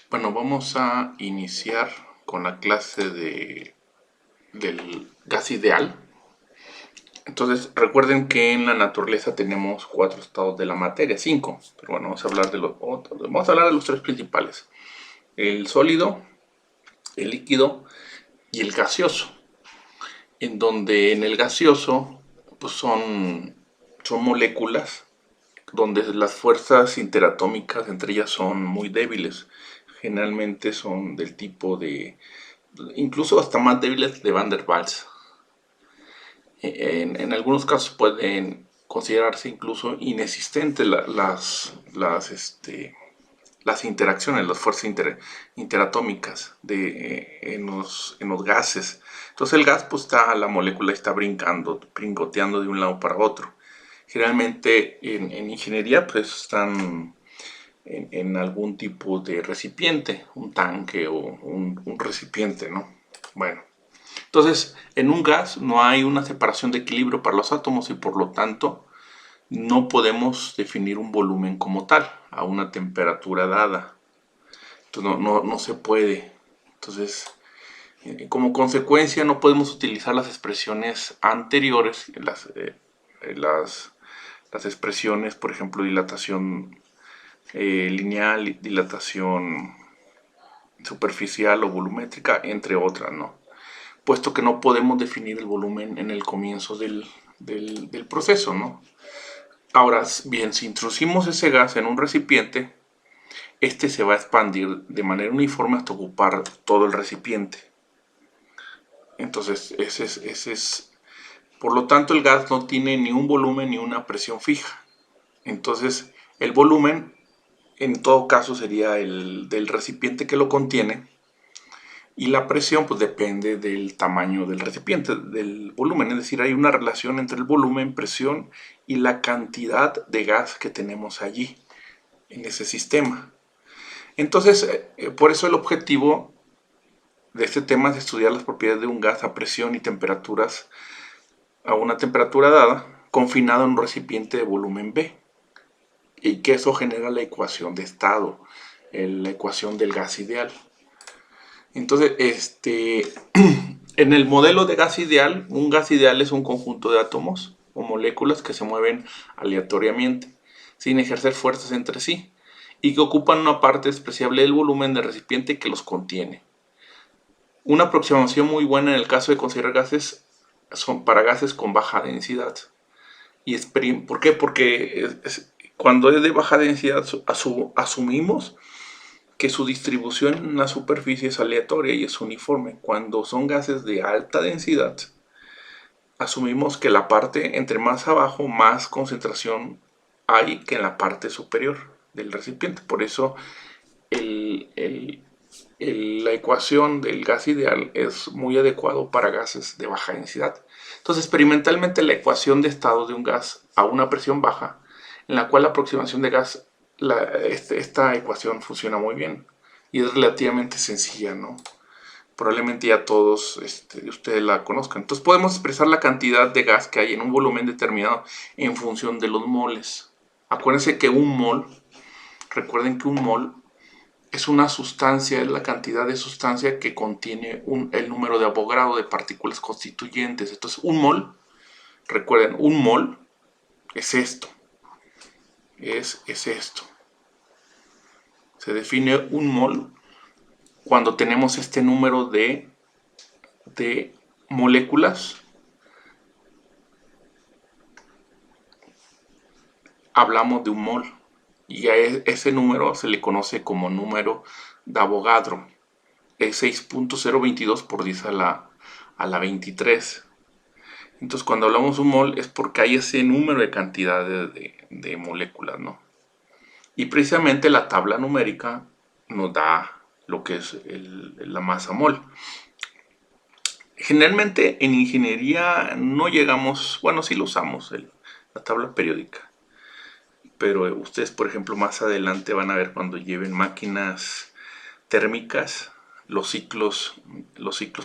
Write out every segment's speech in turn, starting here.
Bueno, vamos a iniciar con la clase del gas ideal. Entonces, recuerden que en la naturaleza tenemos 4 estados de la materia, 5. Pero bueno, vamos a hablar de los otros. Vamos a hablar de los 3 principales: el sólido, el líquido y el gaseoso. En donde en el gaseoso pues son moléculas donde las fuerzas interatómicas entre ellas son muy débiles. Generalmente son del tipo de, incluso hasta más débiles de Van der Waals. En algunos casos pueden considerarse incluso inexistentes las interacciones, las fuerzas interatómicas en los gases. Entonces el gas, pues la molécula está brincoteando de un lado para otro. Generalmente en ingeniería, pues están en algún tipo de recipiente, un tanque o un recipiente, ¿no? Bueno, entonces en un gas no hay una separación de equilibrio para los átomos y por lo tanto no podemos definir un volumen como tal a una temperatura dada. Entonces no se puede. Entonces, como consecuencia no podemos utilizar las expresiones anteriores, las expresiones, por ejemplo, dilatación lineal, dilatación superficial o volumétrica, entre otras, ¿no? Puesto que no podemos definir el volumen en el comienzo del proceso, ¿no? Ahora bien, si introducimos ese gas en un recipiente, este se va a expandir de manera uniforme hasta ocupar todo el recipiente. Entonces, por lo tanto, el gas no tiene ni un volumen ni una presión fija. Entonces, el volumen en todo caso sería el del recipiente que lo contiene, y la presión pues depende del tamaño del recipiente, del volumen. Es decir, hay una relación entre el volumen, presión y la cantidad de gas que tenemos allí en ese sistema. Entonces, por eso el objetivo de este tema es estudiar las propiedades de un gas a presión y temperaturas a una temperatura dada, confinado en un recipiente de volumen B, y que eso genera la ecuación de estado, la ecuación del gas ideal. Entonces, en el modelo de gas ideal, un gas ideal es un conjunto de átomos o moléculas que se mueven aleatoriamente, sin ejercer fuerzas entre sí, y que ocupan una parte despreciable del volumen del recipiente que los contiene. Una aproximación muy buena en el caso de considerar gases son para gases con baja densidad. ¿Por qué? Porque cuando es de baja densidad asumimos que su distribución en la superficie es aleatoria y es uniforme. Cuando son gases de alta densidad, asumimos que la parte entre más abajo, más concentración hay que en la parte superior del recipiente. Por eso la ecuación del gas ideal es muy adecuado para gases de baja densidad. Entonces, experimentalmente, la ecuación de estado de un gas a una presión baja, en la cual la aproximación de gas, esta ecuación funciona muy bien y es relativamente sencilla, ¿no? Probablemente ya todos ustedes la conozcan. Entonces podemos expresar la cantidad de gas que hay en un volumen determinado en función de los moles. Acuérdense que recuerden que un mol es una sustancia, es la cantidad de sustancia que contiene el número de Avogadro de partículas constituyentes. Entonces un mol, recuerden, un mol es esto, es esto. Se define un mol cuando tenemos este número de moléculas. Hablamos de un mol y a ese número se le conoce como número de Avogadro. Es 6.022 por 10 a la 23. Entonces cuando hablamos de un mol es porque hay ese número de cantidad de moléculas, ¿no? Y precisamente la tabla numérica nos da lo que es la masa mol. Generalmente en ingeniería no llegamos, bueno, sí lo usamos, la tabla periódica. Pero ustedes, por ejemplo, más adelante van a ver cuando lleven máquinas térmicas, los ciclos,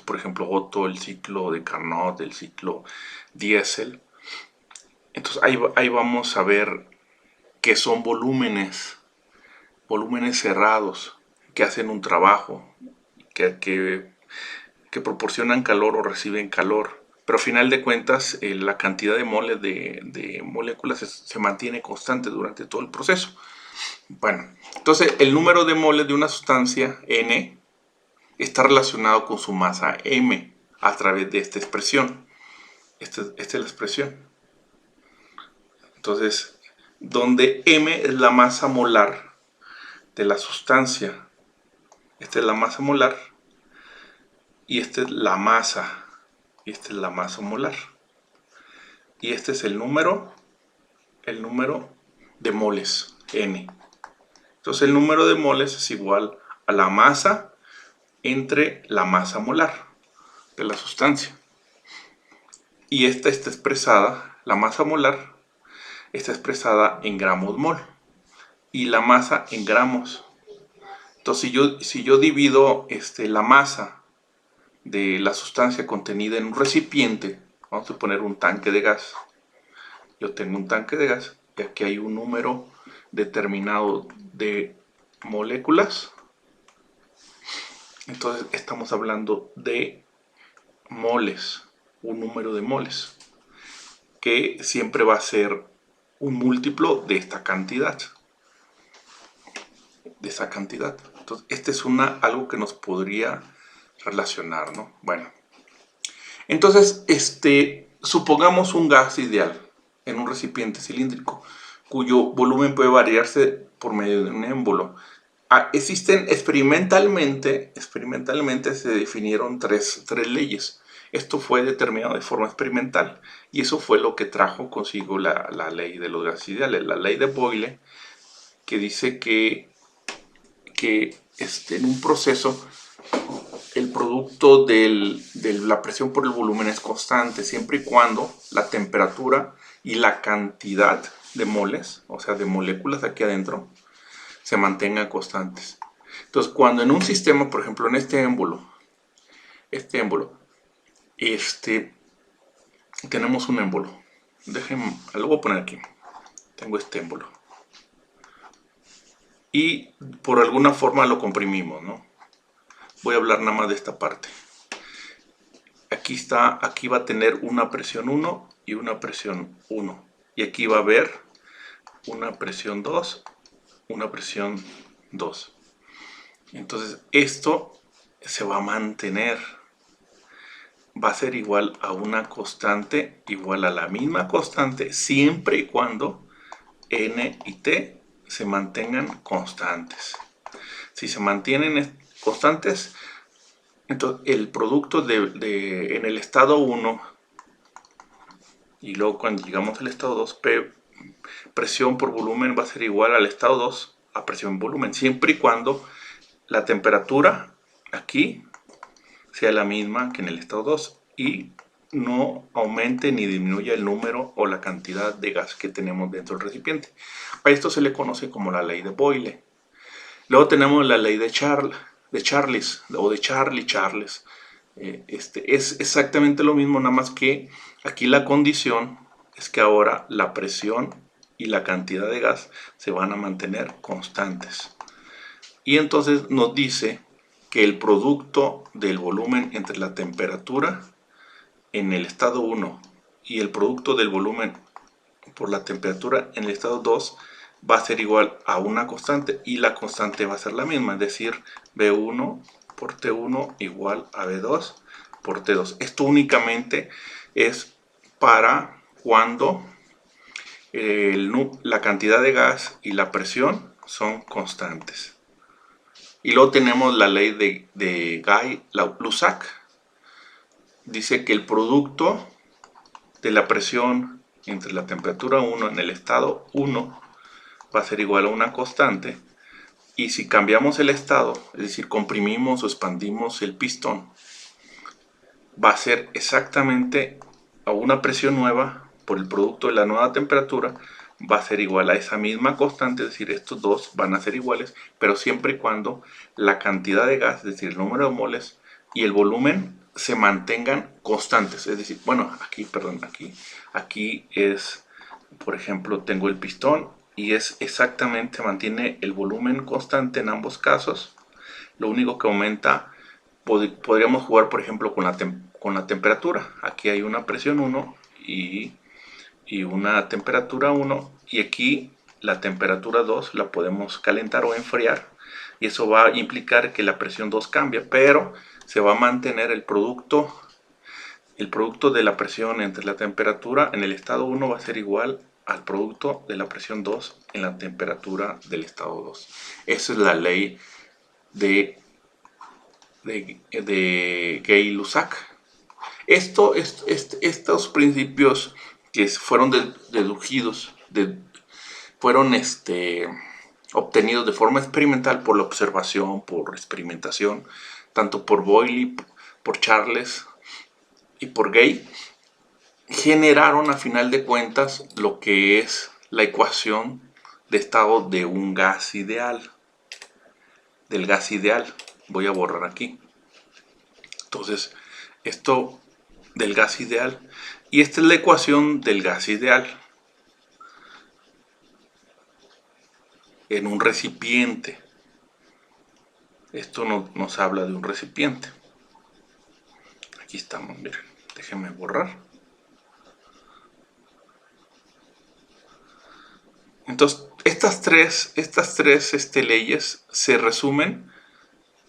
por ejemplo, Otto, el ciclo de Carnot, el ciclo Diesel. Entonces ahí vamos a ver que son volúmenes cerrados. que hacen un trabajo, que proporcionan calor o reciben calor. Pero a final de cuentas, la cantidad de moles de moléculas se mantiene constante durante todo el proceso. Bueno, entonces el número de moles de una sustancia N está relacionado con su masa M a través de esta expresión. Esta es la expresión. Entonces, donde M es la masa molar de la sustancia, esta es la masa molar y esta es la masa, y esta es la masa molar. Y este es el número de moles, N. Entonces el número de moles es igual a la masa entre la masa molar de la sustancia. Y esta está expresada, la masa molar está expresada en gramos mol y la masa en gramos. Entonces si yo divido la masa de la sustancia contenida en un recipiente, vamos a poner un tanque de gas. Yo tengo un tanque de gas y aquí hay un número determinado de moléculas. Entonces estamos hablando de moles, un número de moles, que siempre va a ser un múltiplo de esta cantidad. Entonces, este es algo que nos podría relacionar, ¿no? Bueno, entonces, supongamos un gas ideal en un recipiente cilíndrico, cuyo volumen puede variarse por medio de un émbolo. Existen experimentalmente se definieron tres leyes. Esto fue determinado de forma experimental y eso fue lo que trajo consigo la ley de los gases ideales, la ley de Boyle, que dice que en un proceso el producto de la presión por el volumen es constante siempre y cuando la temperatura y la cantidad de moles, o sea de moléculas aquí adentro, se mantengan constantes. Entonces, cuando en un sistema, por ejemplo en este émbolo, tenemos un émbolo. Lo voy a poner aquí. Tengo este émbolo. Y por alguna forma lo comprimimos, ¿no? Voy a hablar nada más de esta parte. Aquí va a tener una presión 1 y una presión 1. Y aquí va a haber una presión 2, una presión 2. Entonces esto se va a mantener. Va a ser igual a una constante, igual a la misma constante, siempre y cuando N y T se mantengan constantes. Si se mantienen constantes, entonces el producto en el estado 1 y luego cuando llegamos al estado 2, presión por volumen va a ser igual al estado 2 a presión por volumen, siempre y cuando la temperatura aquí sea la misma que en el estado 2 y no aumente ni disminuya el número o la cantidad de gas que tenemos dentro del recipiente. A esto se le conoce como la ley de Boyle. Luego tenemos la ley de Charles o de Charles. Es exactamente lo mismo, nada más que aquí la condición es que ahora la presión y la cantidad de gas se van a mantener constantes. Y entonces nos dice que el producto del volumen entre la temperatura en el estado 1 y el producto del volumen por la temperatura en el estado 2 va a ser igual a una constante y la constante va a ser la misma, es decir, B1 por T1 igual a B2 por T2. Esto únicamente es para cuando la cantidad de gas y la presión son constantes. Y luego tenemos la ley de Guy-Lussac. Dice que el producto de la presión entre la temperatura 1 en el estado 1 va a ser igual a una constante. Y si cambiamos el estado, es decir, comprimimos o expandimos el pistón, va a ser exactamente a una presión nueva por el producto de la nueva temperatura, va a ser igual a esa misma constante, es decir, estos dos van a ser iguales, pero siempre y cuando la cantidad de gas, es decir, el número de moles y el volumen se mantengan constantes. Es decir, bueno, aquí es, por ejemplo, tengo el pistón y es exactamente, mantiene el volumen constante en ambos casos, Lo único que aumenta, podríamos jugar por ejemplo con la temperatura. Aquí hay una presión 1 y una temperatura 1, y aquí la temperatura 2 la podemos calentar o enfriar, y eso va a implicar que la presión 2 cambia, pero se va a mantener el producto de la presión entre la temperatura en el estado 1 va a ser igual al producto de la presión 2 en la temperatura del estado 2. Esa es la ley de Gay-Lussac. Estos principios que fueron deducidos, fueron obtenidos de forma experimental por la observación, por experimentación, tanto por Boyle, por Charles y por Gay, generaron a final de cuentas lo que es la ecuación de estado de un gas ideal, del gas ideal. Voy a borrar aquí. Entonces, esto del gas ideal, y esta es la ecuación del gas ideal en un recipiente. Esto nos habla de un recipiente. Aquí estamos, miren, déjenme borrar. Entonces, estas tres leyes se resumen.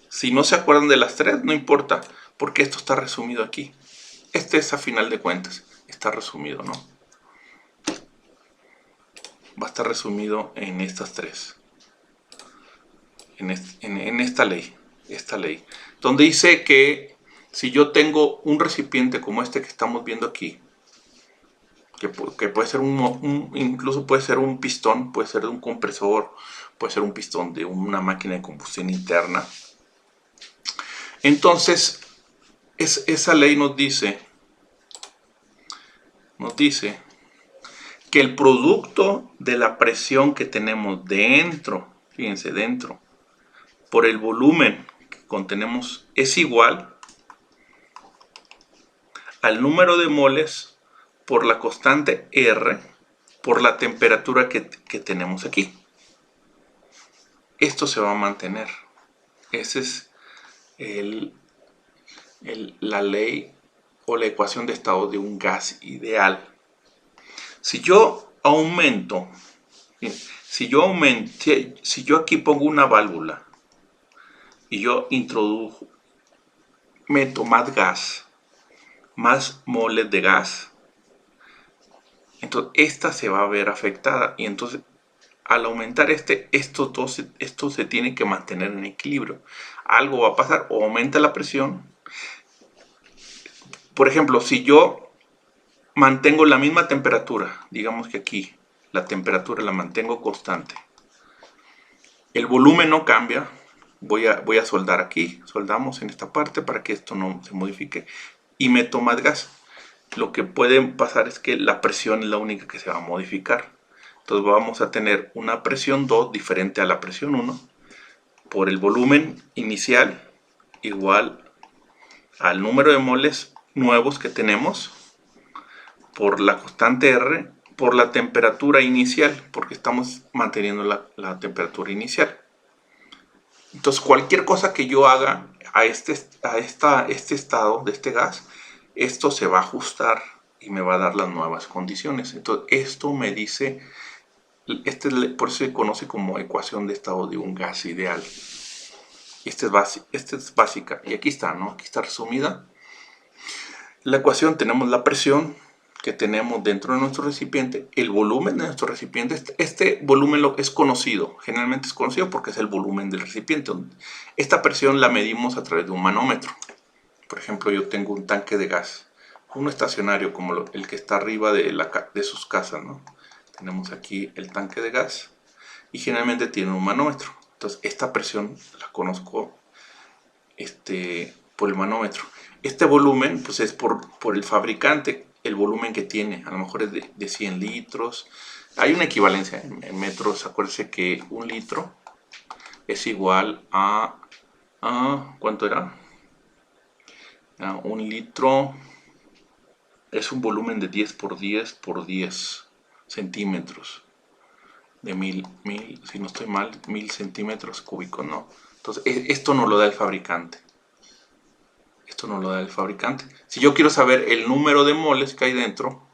Si no se acuerdan de las tres, no importa, porque esto está resumido aquí. Este es a final de cuentas, está resumido, ¿no? Va a estar resumido en estas tres. En esta ley, donde dice que si yo tengo un recipiente como este que estamos viendo aquí, que puede ser incluso puede ser un pistón, puede ser de un compresor, puede ser un pistón de una máquina de combustión interna. Entonces, esa ley nos dice que el producto de la presión que tenemos dentro, fíjense, dentro, por el volumen que contenemos es igual al número de moles por la constante R por la temperatura que tenemos aquí. Esto se va a mantener. Esa es la ley o la ecuación de estado de un gas ideal. Si yo aumento, si yo aquí pongo una válvula y yo meto más gas, más moles de gas, entonces esta se va a ver afectada, y entonces al aumentar esto se tiene que mantener en equilibrio. Algo va a pasar, o aumenta la presión. Por ejemplo, si yo mantengo la misma temperatura, digamos que aquí la temperatura la mantengo constante, el volumen no cambia, voy a soldar aquí, soldamos en esta parte para que esto no se modifique, y meto más gas. Lo que puede pasar es que la presión es la única que se va a modificar. Entonces vamos a tener una presión 2 diferente a la presión 1 por el volumen inicial igual al número de moles nuevos que tenemos por la constante R por la temperatura inicial, porque estamos manteniendo la temperatura inicial. Entonces cualquier cosa que yo haga a este estado de este gas, esto se va a ajustar y me va a dar las nuevas condiciones. Entonces esto me dice, por eso se conoce como ecuación de estado de un gas ideal. Esta es básica, y aquí está, ¿no? Aquí está resumida. La ecuación, tenemos la presión que tenemos dentro de nuestro recipiente, el volumen de nuestro recipiente. Este volumen es conocido, generalmente es conocido porque es el volumen del recipiente. Esta presión la medimos a través de un manómetro. Por ejemplo, yo tengo un tanque de gas, uno estacionario como el que está arriba de sus casas, ¿no? Tenemos aquí el tanque de gas y generalmente tiene un manómetro. Entonces esta presión la conozco por el manómetro. Este volumen pues es por el fabricante, el volumen que tiene, a lo mejor es de 100 litros. Hay una equivalencia en metros. Acuérdense que un litro es igual a ¿cuánto era? Un litro es un volumen de 10 por 10 por 10 centímetros. de 1000, si no estoy mal, 1000 centímetros cúbicos, ¿no? Entonces, esto no lo da el fabricante. Esto no lo da el fabricante. Si yo quiero saber el número de moles que hay dentro,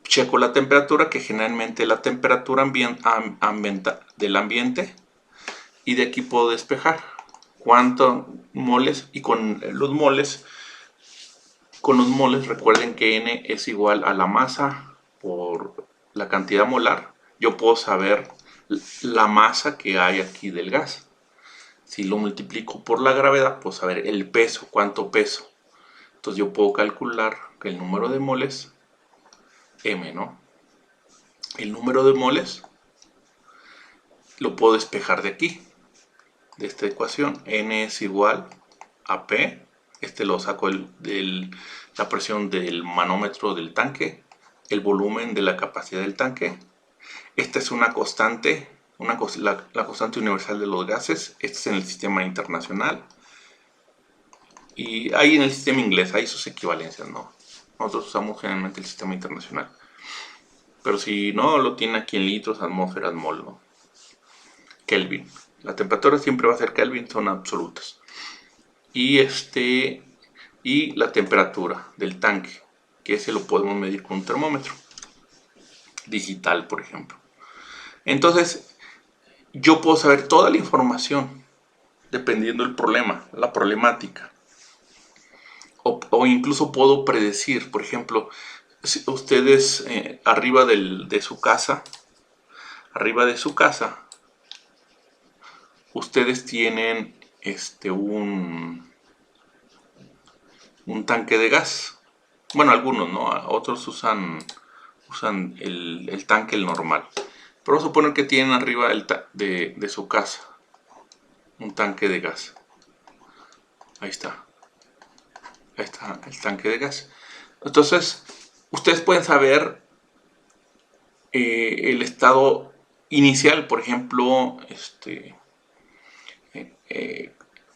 checo la temperatura, que generalmente la temperatura del ambiente, y de aquí puedo despejar cuántos moles, y con los moles recuerden que N es igual a la masa por la cantidad molar. Yo puedo saber la masa que hay aquí del gas. Si lo multiplico por la gravedad, puedo saber el peso, cuánto peso. Entonces yo puedo calcular que el número de moles, M, ¿no? El número de moles lo puedo despejar de aquí, de esta ecuación. N es igual a P. Este lo saco de la presión del manómetro del tanque, el volumen de la capacidad del tanque. Esta es una constante, la constante universal de los gases. Este es en el sistema internacional. Y ahí en el sistema inglés hay sus equivalencias, ¿no? Nosotros usamos generalmente el sistema internacional. Pero si no, lo tiene aquí en litros, atmósferas, mol, ¿no? Kelvin. La temperatura siempre va a ser Kelvin, son absolutas. Y la temperatura del tanque, que ese lo podemos medir con un termómetro digital, por ejemplo. Entonces, yo puedo saber toda la información dependiendo del problema, la problemática. O incluso puedo predecir, por ejemplo, si ustedes arriba de su casa, ustedes tienen un tanque de gas. Bueno, algunos, ¿no? Otros usan el tanque, el normal. Pero suponer que tienen arriba de su casa un tanque de gas. Ahí está el tanque de gas. Entonces, ustedes pueden saber el estado inicial, por ejemplo,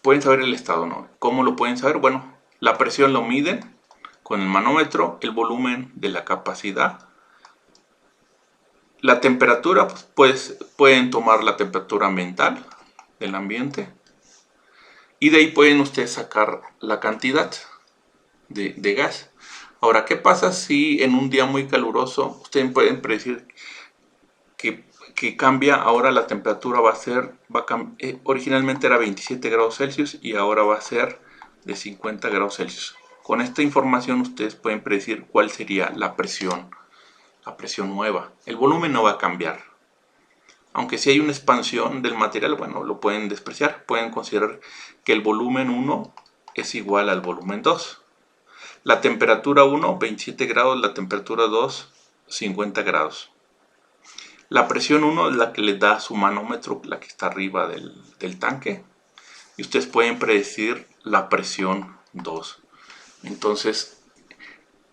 pueden saber el estado, ¿no? ¿Cómo lo pueden saber? Bueno, la presión lo miden con el manómetro, el volumen de la capacidad. La temperatura, pues pueden tomar la temperatura ambiental del ambiente. Y de ahí pueden ustedes sacar la cantidad de gas. Ahora, ¿qué pasa si en un día muy caluroso ustedes pueden predecir que cambia? Ahora la temperatura originalmente era 27 grados Celsius y ahora va a ser de 50 grados Celsius. Con esta información ustedes pueden predecir cuál sería la presión nueva. El volumen no va a cambiar. Aunque si hay una expansión del material, bueno, lo pueden despreciar. Pueden considerar que el volumen 1 es igual al volumen 2. La temperatura 1, 27 grados, la temperatura 2, 50 grados. La presión 1 es la que les da su manómetro, la que está arriba del tanque. Y ustedes pueden predecir la presión 2. Entonces,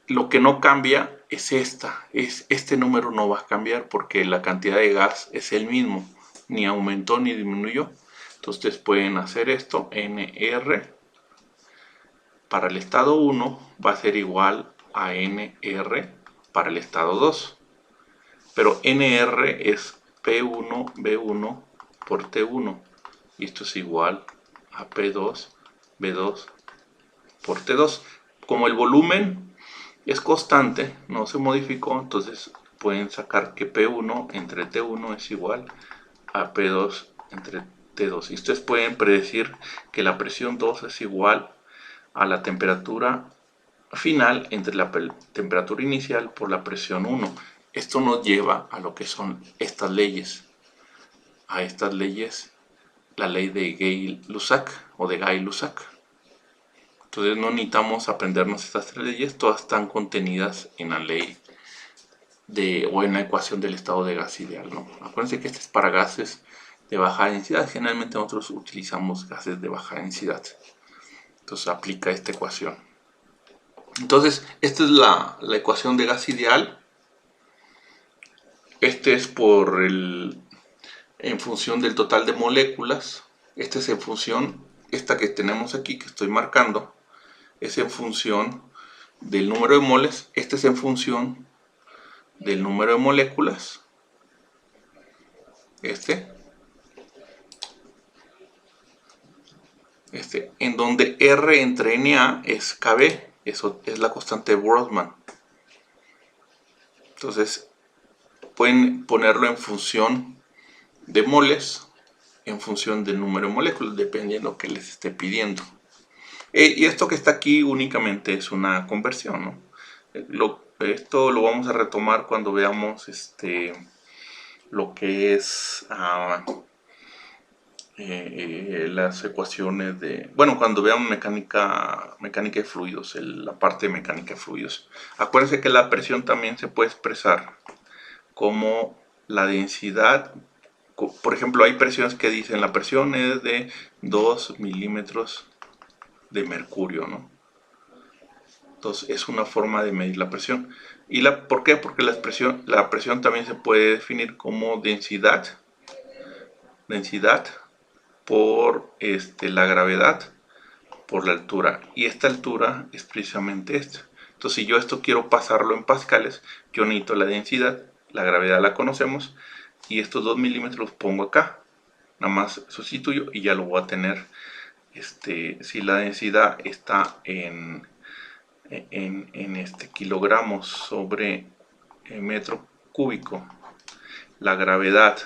lo que no cambia es este número no va a cambiar porque la cantidad de gas es el mismo. Ni aumentó ni disminuyó. Entonces, ustedes pueden hacer esto, NR. Para el estado 1 va a ser igual a NR para el estado 2. Pero NR es P1, B1 por T1. Y esto es igual a P2, B2 por T2. Como el volumen es constante, no se modificó, entonces pueden sacar que P1 entre T1 es igual a P2 entre T2. Y ustedes pueden predecir que la presión 2 es igual a la temperatura final entre la temperatura inicial por la presión 1. Esto nos lleva a lo que son estas leyes. A estas leyes, la ley de Gay-Lussac o de Gay-Lussac. Entonces no necesitamos aprendernos estas tres leyes, todas están contenidas en la ley o en la ecuación del estado de gas ideal, ¿no? Acuérdense que este es para gases de baja densidad. Generalmente nosotros utilizamos gases de baja densidad. Entonces aplica esta ecuación. Entonces, esta es la ecuación de gas ideal. Este es en función del total de moléculas. Este es en función, esta que tenemos aquí, que estoy marcando, es en función del número de moles. Este es en función del número de moléculas, en donde R entre Na es Kb, eso es la constante de Boltzmann. Entonces pueden ponerlo en función de moles, en función del número de moléculas, dependiendo de lo que les esté pidiendo. Y esto que está aquí únicamente es una conversión, ¿no? Esto lo vamos a retomar cuando veamos lo que es las ecuaciones de... Bueno, cuando veamos mecánica de fluidos, la parte de mecánica de fluidos. Acuérdense que la presión también se puede expresar como la densidad. Por ejemplo, hay presiones que dicen la presión es de 2 milímetros de mercurio, ¿no? Entonces es una forma de medir la presión. ¿Por qué? Porque la presión también se puede definir como densidad por la gravedad por la altura. Y esta altura es precisamente esta. Entonces si yo esto quiero pasarlo en pascales, yo necesito la densidad, la gravedad la conocemos, y estos 2 milímetros los pongo acá. Nada más sustituyo y ya lo voy a tener. Si la densidad está en kilogramos sobre metro cúbico, la gravedad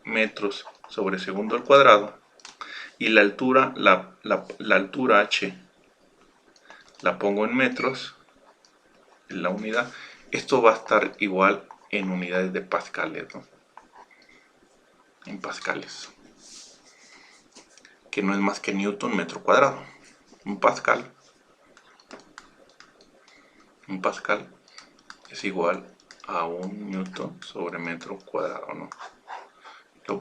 metros sobre segundo al cuadrado, y la altura, la altura h la pongo en metros, en la unidad, esto va a estar igual en unidades de pascales, ¿no? En pascales, que no es más que newton metro cuadrado. Un pascal es igual a 1 newton sobre metro cuadrado, ¿no?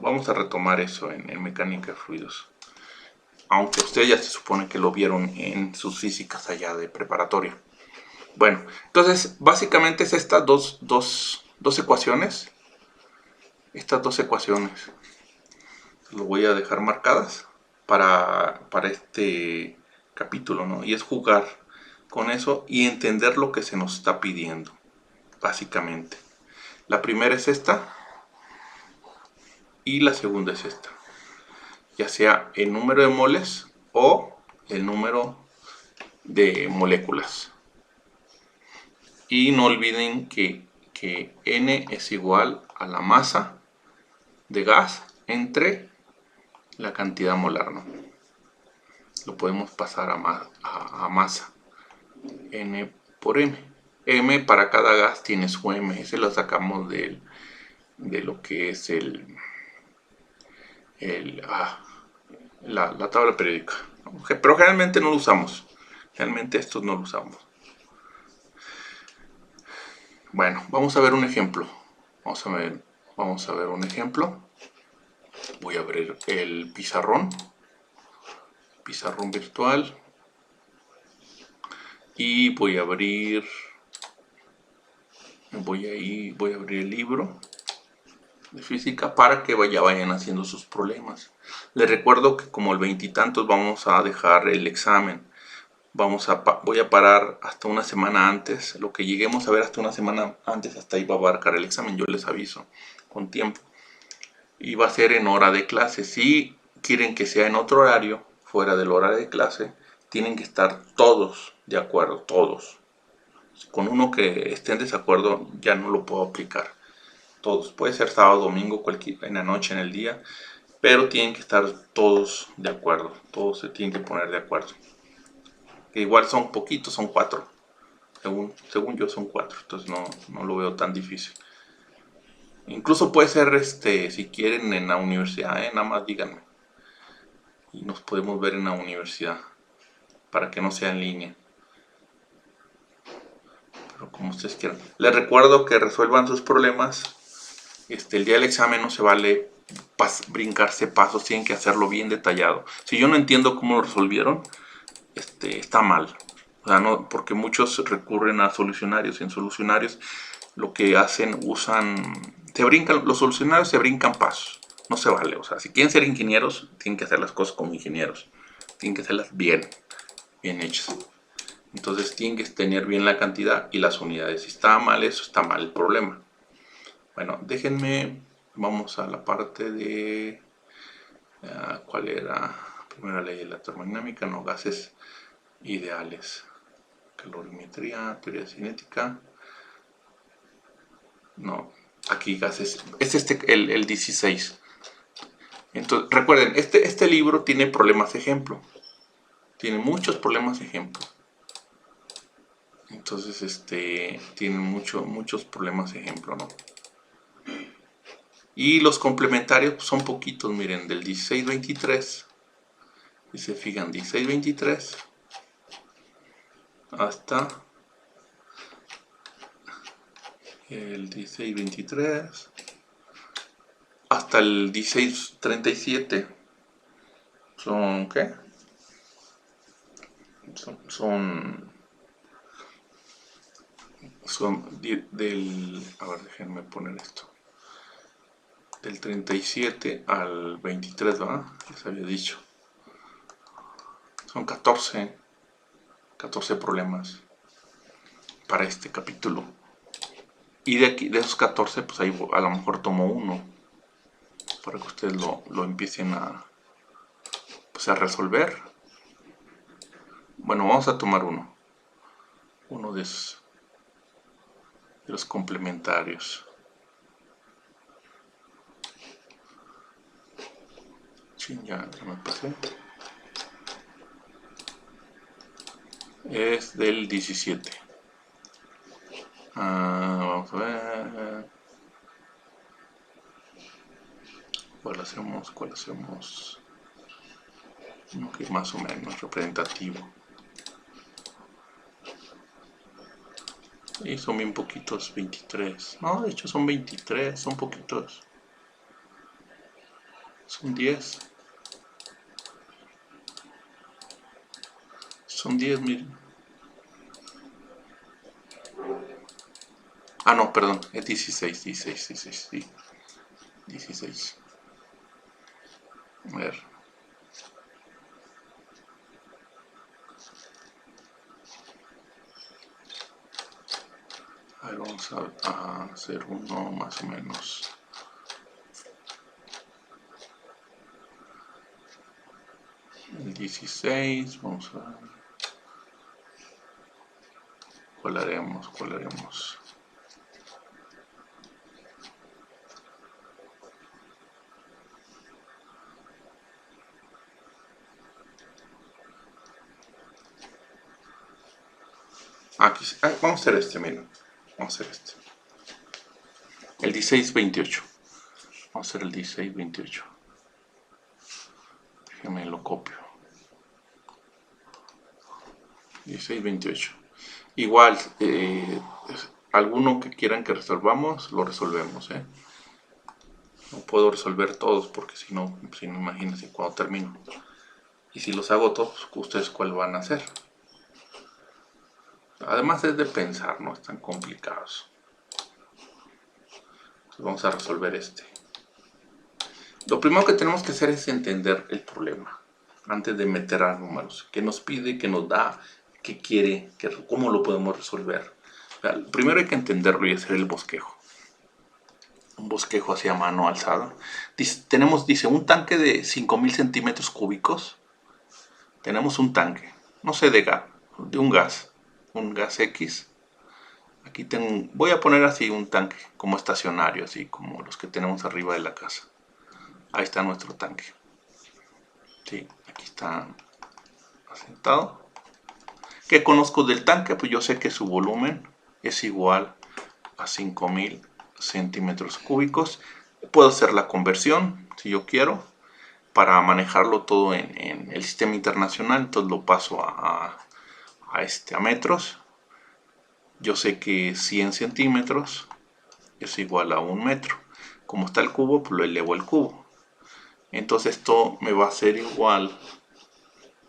Vamos a retomar eso en mecánica de fluidos, aunque ustedes ya se supone que lo vieron en sus físicas allá de preparatoria. Bueno, entonces básicamente es estas dos ecuaciones. Estas dos ecuaciones lo voy a dejar marcadas para este capítulo, ¿no? Y es jugar con eso y entender lo que se nos está pidiendo, básicamente. La primera es esta y la segunda es esta, ya sea el número de moles o el número de moléculas. Y no olviden que N es igual a la masa de gas entre la cantidad molar, ¿no? Lo podemos pasar a masa. N por M. M para cada gas tiene su M. Ese lo sacamos de lo que es la tabla periódica. Pero generalmente no lo usamos. Realmente estos no lo usamos. Bueno, vamos a ver un ejemplo. Vamos a ver un ejemplo. Voy a abrir el pizarrón virtual, y voy a abrir el libro de física para que vayan haciendo sus problemas. Les recuerdo que como el 20 y tantos vamos a dejar el examen. Voy a parar hasta una semana antes. Lo que lleguemos a ver hasta una semana antes, hasta ahí va a abarcar el examen. Yo les aviso con tiempo. Y va a ser en hora de clase. Si quieren que sea en otro horario, fuera del horario de clase, tienen que estar todos de acuerdo, todos. Con uno que esté en desacuerdo ya no lo puedo aplicar. Todos, puede ser sábado, domingo, en la noche, en el día, pero tienen que estar todos de acuerdo. Todos se tienen que poner de acuerdo. Que igual son poquitos, son 4. Según yo son 4, entonces no lo veo tan difícil. Incluso puede ser, si quieren, en la universidad, nada más díganme. Y nos podemos ver en la universidad, para que no sea en línea. Pero como ustedes quieran. Les recuerdo que resuelvan sus problemas. El día del examen no se vale brincarse pasos, tienen que hacerlo bien detallado. Si yo no entiendo cómo lo resolvieron, está mal. O sea, no, porque muchos recurren a solucionarios. En solucionarios lo que hacen, los solucionarios se brincan pasos. No se vale. O sea, si quieren ser ingenieros, tienen que hacer las cosas como ingenieros. Tienen que hacerlas bien hechas. Entonces tienen que tener bien la cantidad y las unidades. Si está mal eso, está mal el problema. Bueno, déjenme, vamos a la parte de... ¿cuál era? Primera ley de la termodinámica, no, gases ideales. Calorimetría, teoría cinética. No, aquí gases. Es el 16. Entonces, recuerden, este libro tiene problemas de ejemplo. Tiene muchos problemas de ejemplo. Entonces, tiene muchos problemas de ejemplo, ¿no? Y los complementarios pues, son poquitos, miren, del 1623. Si se fijan, 1623 hasta el 1623 hasta el 1637. ¿Son qué? Son del... A ver, déjenme poner esto. Del 37 al 23, ¿verdad? Les había dicho. Son 14 problemas para este capítulo. Y de esos 14, pues ahí a lo mejor tomo uno para que ustedes lo empiecen pues a resolver. Bueno, vamos a tomar uno de los complementarios. Sí, ya me pasé. Es del 17. Vamos a ver. ¿Cuál hacemos? Uno que es más o menos representativo. Y son bien poquitos, 23. No, de hecho son 23, son poquitos. Son 10. Son 10, miren. Ah, no, perdón, es 16, sí. 16. A ver. A ver, vamos a hacer uno más o menos. El 16, vamos a ver. ¿Cuál haremos? Aquí, vamos a hacer este, miren. Vamos a hacer este. El 1628. Vamos a hacer el 1628. Déjenme lo copio. 1628. Igual, alguno que quieran que resolvamos, lo resolvemos. No puedo resolver todos porque si no, imagínense cuando termino. Y si los hago todos, ¿ustedes cuál van a hacer? Además es de pensar, no están complicados. Entonces vamos a resolver este. Lo primero que tenemos que hacer es entender el problema antes de meter a números. ¿Qué nos pide? ¿Qué nos da? ¿Qué quiere? ¿Cómo lo podemos resolver? Primero hay que entenderlo y hacer el bosquejo. Un bosquejo hacia mano alzada. Dice, un tanque de 5000 centímetros cúbicos. Tenemos un tanque, no sé de un gas X. Aquí voy a poner así un tanque como estacionario, así como los que tenemos arriba de la casa. Ahí está nuestro tanque. Sí, aquí está asentado. ¿Qué conozco del tanque? Pues yo sé que su volumen es igual a 5000 centímetros cúbicos. Puedo hacer la conversión si yo quiero para manejarlo todo en el sistema internacional. Entonces lo paso a metros. Yo sé que 100 centímetros es igual a 1 metro. Como está el cubo, pues lo elevo al cubo. Entonces esto me va a ser igual.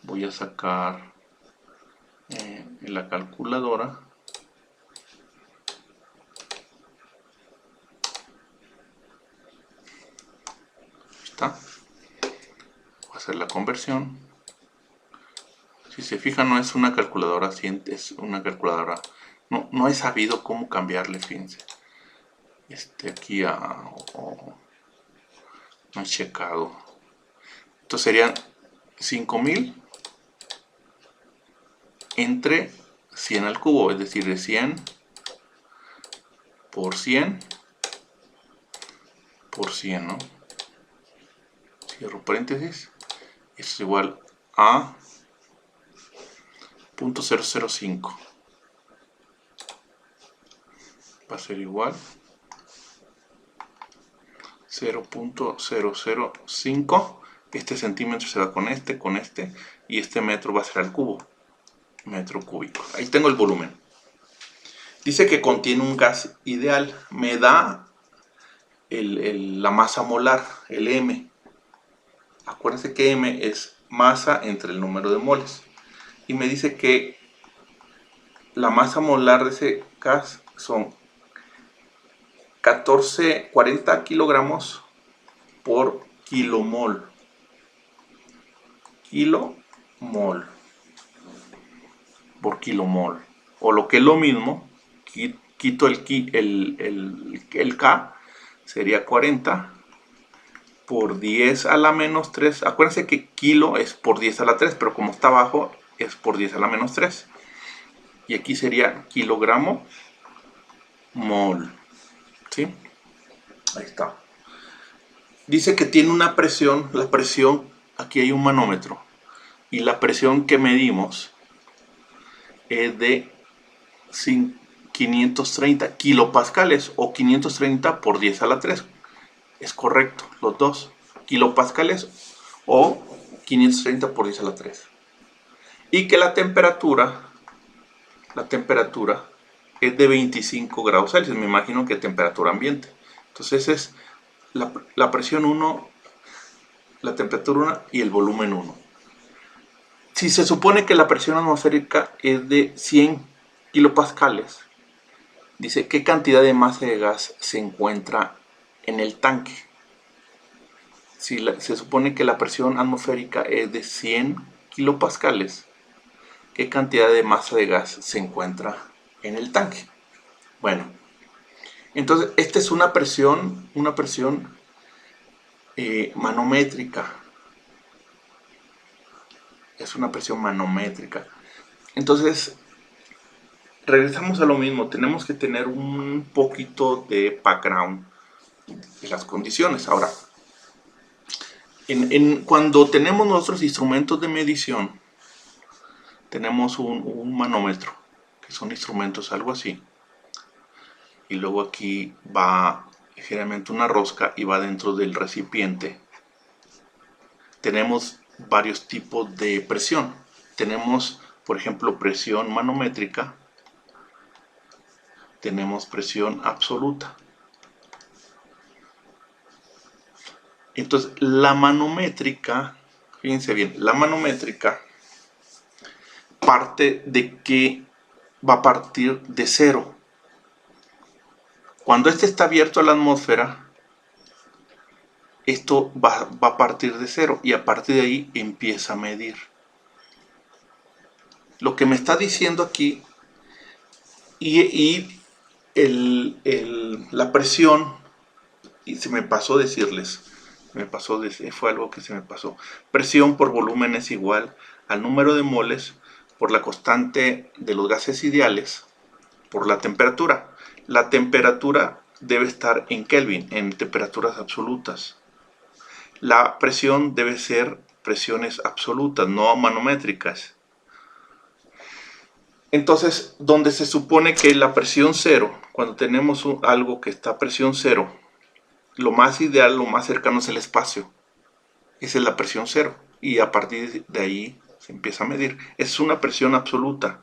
Voy a sacar en la calculadora. Está. Voy a hacer la conversión. Si se fijan, no es una calculadora, es una calculadora. No he sabido cómo cambiarle, fíjense. Aquí no he checado. Entonces serían 5000 entre 100 al cubo, es decir, de 100 por 100 por 100, ¿no? Cierro paréntesis. Esto es igual a 0.005. Va a ser igual 0.005. Este centímetro se va con este, y este metro va a ser al cubo, metro cúbico. Ahí tengo el volumen. Dice que contiene un gas ideal. Me da la masa molar, el M. Acuérdense que M es masa entre el número de moles. Y me dice que la masa molar de ese gas son 40 kilogramos por kilomol. Kilomol por kilomol. O lo que es lo mismo, quito el K, sería 40 por 10 a la menos 3. Acuérdense que kilo es por 10 a la 3, pero como está abajo es por 10 a la menos 3. Y aquí sería kilogramo mol. ¿Sí? Ahí está. Dice que tiene una presión, la presión, aquí hay un manómetro, y la presión que medimos es de 530 kilopascales o 530 por 10 a la 3. Es correcto, los dos. Kilopascales o 530 por 10 a la 3. Y que la temperatura es de 25 grados Celsius. Me imagino que temperatura ambiente. Entonces es la presión 1, la temperatura 1 y el volumen 1. Si se supone que la presión atmosférica es de 100 kilopascales, dice qué cantidad de masa de gas se encuentra en el tanque. Si se supone que la presión atmosférica es de 100 kilopascales, ¿qué cantidad de masa de gas se encuentra en el tanque? Bueno, entonces esta es una presión manométrica. Es una presión manométrica. Entonces, regresamos a lo mismo. Tenemos que tener un poquito de background de las condiciones. Ahora, cuando tenemos nuestros instrumentos de medición, tenemos un manómetro, que son instrumentos algo así. Y luego aquí va generalmente una rosca y va dentro del recipiente. Tenemos varios tipos de presión. Tenemos, por ejemplo, presión manométrica. Tenemos presión absoluta. Entonces, la manométrica, fíjense bien, la manométrica parte de que va a partir de cero. Cuando este está abierto a la atmósfera, esto va a partir de cero y a partir de ahí empieza a medir. Lo que me está diciendo aquí la presión, y se me pasó decirles, fue algo que se me pasó. Presión por volumen es igual al número de moles por la constante de los gases ideales por la temperatura. La temperatura debe estar en Kelvin, en temperaturas absolutas. La presión debe ser presiones absolutas, no manométricas. Entonces, donde se supone que la presión cero, cuando tenemos algo que está a presión cero, lo más ideal, lo más cercano es el espacio. Esa es la presión cero. Y a partir de ahí se empieza a medir. Es una presión absoluta.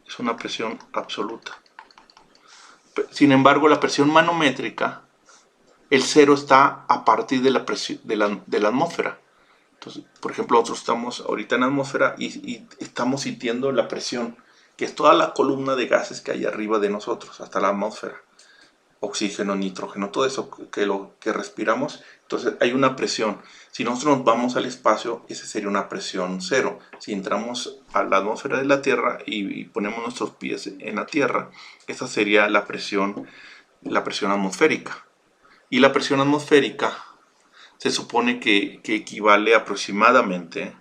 Es una presión absoluta. Sin embargo, la presión manométrica, el cero está a partir de la presión de la atmósfera. Entonces, por ejemplo, nosotros estamos ahorita en la atmósfera y estamos sintiendo la presión, que es toda la columna de gases que hay arriba de nosotros, hasta la atmósfera. oxígeno, nitrógeno, todo eso lo que respiramos. Entonces hay una presión. Si nosotros nos vamos al espacio, esa sería una presión cero. Si entramos a la atmósfera de la Tierra y ponemos nuestros pies en la Tierra, esa sería la presión atmosférica. Y la presión atmosférica se supone que equivale aproximadamente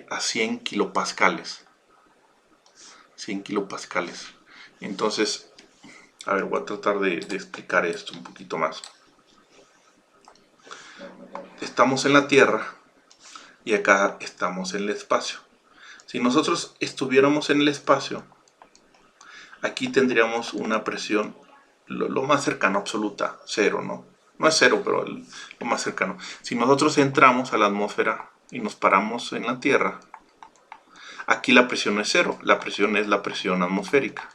a 100 kilopascales. 100 kilopascales. Entonces, a ver, voy a tratar de explicar esto un poquito más. Estamos en la Tierra y acá estamos en el espacio. Si nosotros estuviéramos en el espacio, aquí tendríamos una presión lo más cercano a absoluta, cero, ¿no? No es cero, pero lo más cercano. Si nosotros entramos a la atmósfera y nos paramos en la Tierra, aquí la presión es cero, la presión es la presión atmosférica,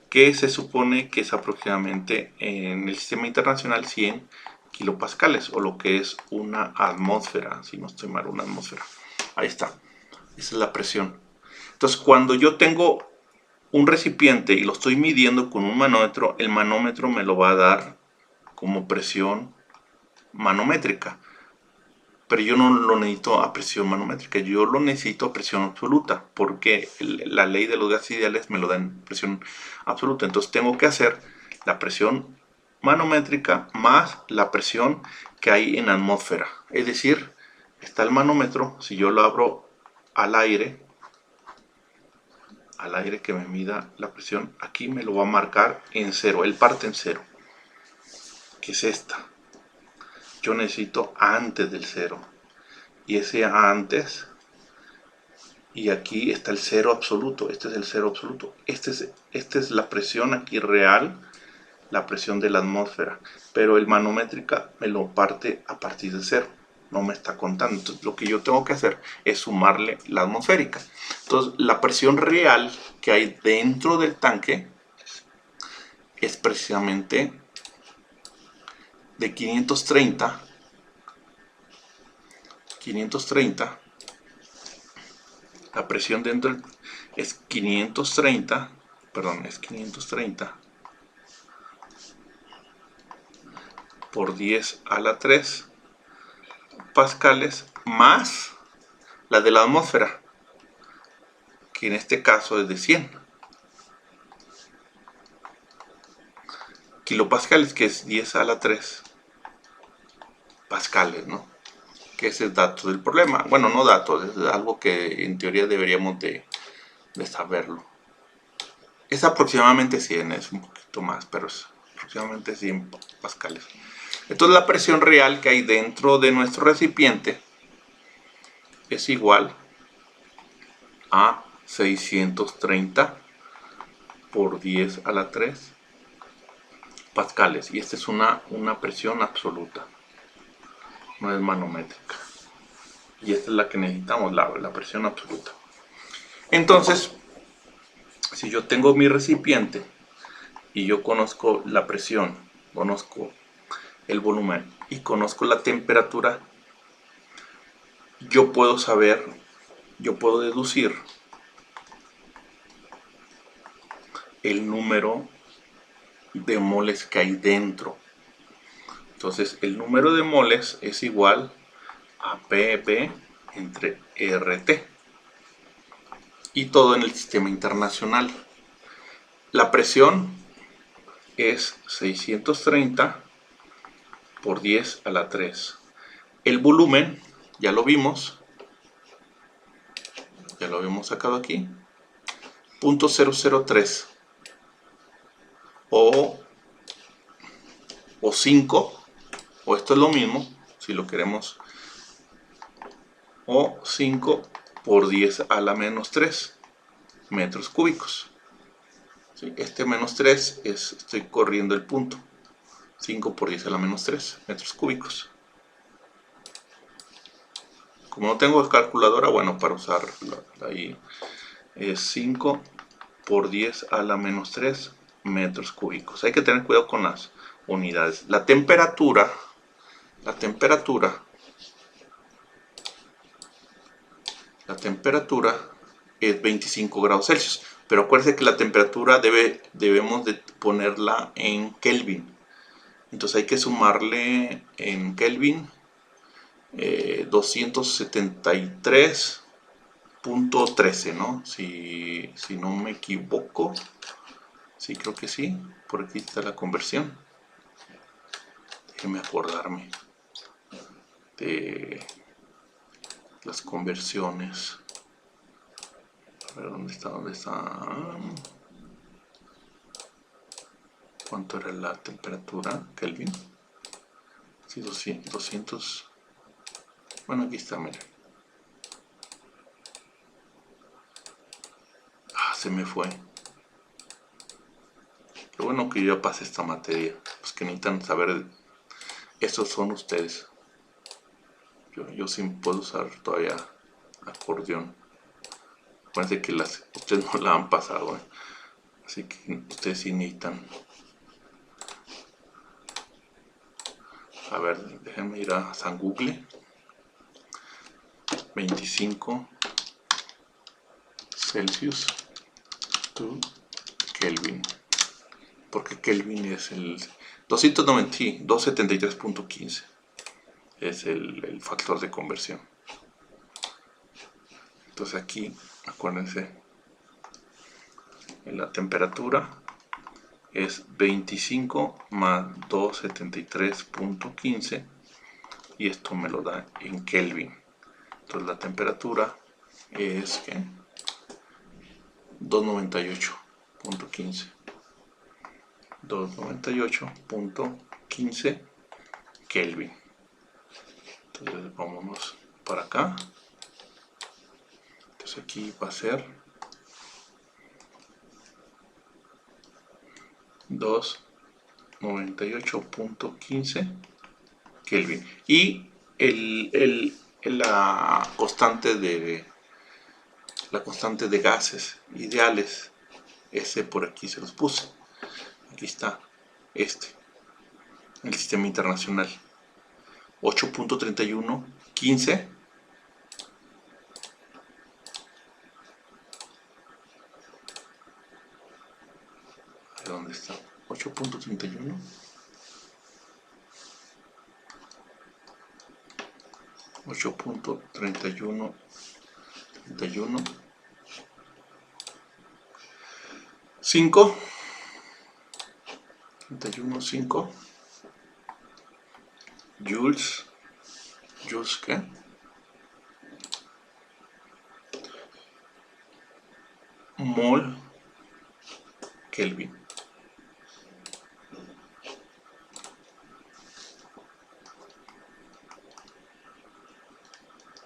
que se supone que es aproximadamente en el sistema internacional 100 kilopascales, o lo que es una atmósfera, si no estoy mal, una atmósfera. Ahí está, esa es la presión. Entonces, cuando yo tengo un recipiente y lo estoy midiendo con un manómetro, el manómetro me lo va a dar como presión manométrica. Pero yo no lo necesito a presión manométrica, yo lo necesito a presión absoluta, porque la ley de los gases ideales me lo da en presión absoluta. Entonces tengo que hacer la presión manométrica más la presión que hay en la atmósfera. Es decir, está el manómetro, si yo lo abro al aire que me mida la presión, aquí me lo va a marcar en cero, él parte en cero, que es esta. Yo necesito antes del cero, y ese antes, y aquí está el cero absoluto, este es el cero absoluto, esta es la presión aquí real, la presión de la atmósfera, pero el manométrica me lo parte a partir de cero, no me está contando. Entonces lo que yo tengo que hacer es sumarle la atmosférica. Entonces la presión real que hay dentro del tanque es precisamente de 530, la presión dentro es 530 por 10 a la 3 pascales más la de la atmósfera, que en este caso es de 100 kilopascales, que es 10 a la 3 pascales, ¿no? Que ese es dato del problema. Bueno, no dato, es algo que en teoría deberíamos de saberlo. Es aproximadamente 100, es un poquito más, pero es aproximadamente 100 pascales. Entonces la presión real que hay dentro de nuestro recipiente es igual a 630 por 10 a la 3 pascales. Y esta es una presión absoluta, no es manométrica. Y esta es la que necesitamos, la presión absoluta. Entonces, si yo tengo mi recipiente y yo conozco la presión, conozco el volumen y conozco la temperatura, yo puedo deducir el número de moles que hay dentro. Entonces el número de moles es igual a PV entre RT, y todo en el sistema internacional. La presión es 630 por 10 a la 3. El volumen, ya lo vimos sacado aquí, 0.003 o 5, o esto es lo mismo, si lo queremos, o 5 por 10 a la menos 3 metros cúbicos. ¿Sí? Este menos 3 estoy corriendo el punto. 5 por 10 a la menos 3 metros cúbicos. Como no tengo calculadora, bueno, para usar ahí es 5 por 10 a la menos 3 metros cúbicos. Hay que tener cuidado con las unidades. La temperatura es 25 grados Celsius. Pero acuérdense que la temperatura debemos de ponerla en Kelvin. Entonces hay que sumarle en Kelvin 273.13, ¿no? Si no me equivoco. Sí, creo que sí. Por aquí está la conversión. Déjenme acordarme de las conversiones. A ver, ¿dónde está? ¿Cuánto era la temperatura, Kelvin? Sí, 200. Bueno, aquí está, miren. Se me fue. Qué bueno que yo ya pasé esta materia. Los que necesitan saber, estos son ustedes. Yo sí puedo usar todavía acordeón. Acuérdense que ustedes no la han pasado, ¿eh? Así que ustedes sí necesitan. A ver, déjenme ir a San Google. 25 Celsius to Kelvin. Porque Kelvin es el 273.15. Es el factor de conversión. Entonces aquí, acuérdense, en la temperatura es 25 más 273.15 y esto me lo da en Kelvin. Entonces la temperatura es ¿qué? 298.15. 298.15 Kelvin. Entonces vámonos para acá. Entonces aquí va a ser 298.15 Kelvin. Y la constante de gases ideales, ese por aquí se los puse. Aquí está el sistema internacional. 8.3115. ¿Dónde está? 8.31. 8.31. 5. 31.5 joules. ¿Qué? Mol Kelvin.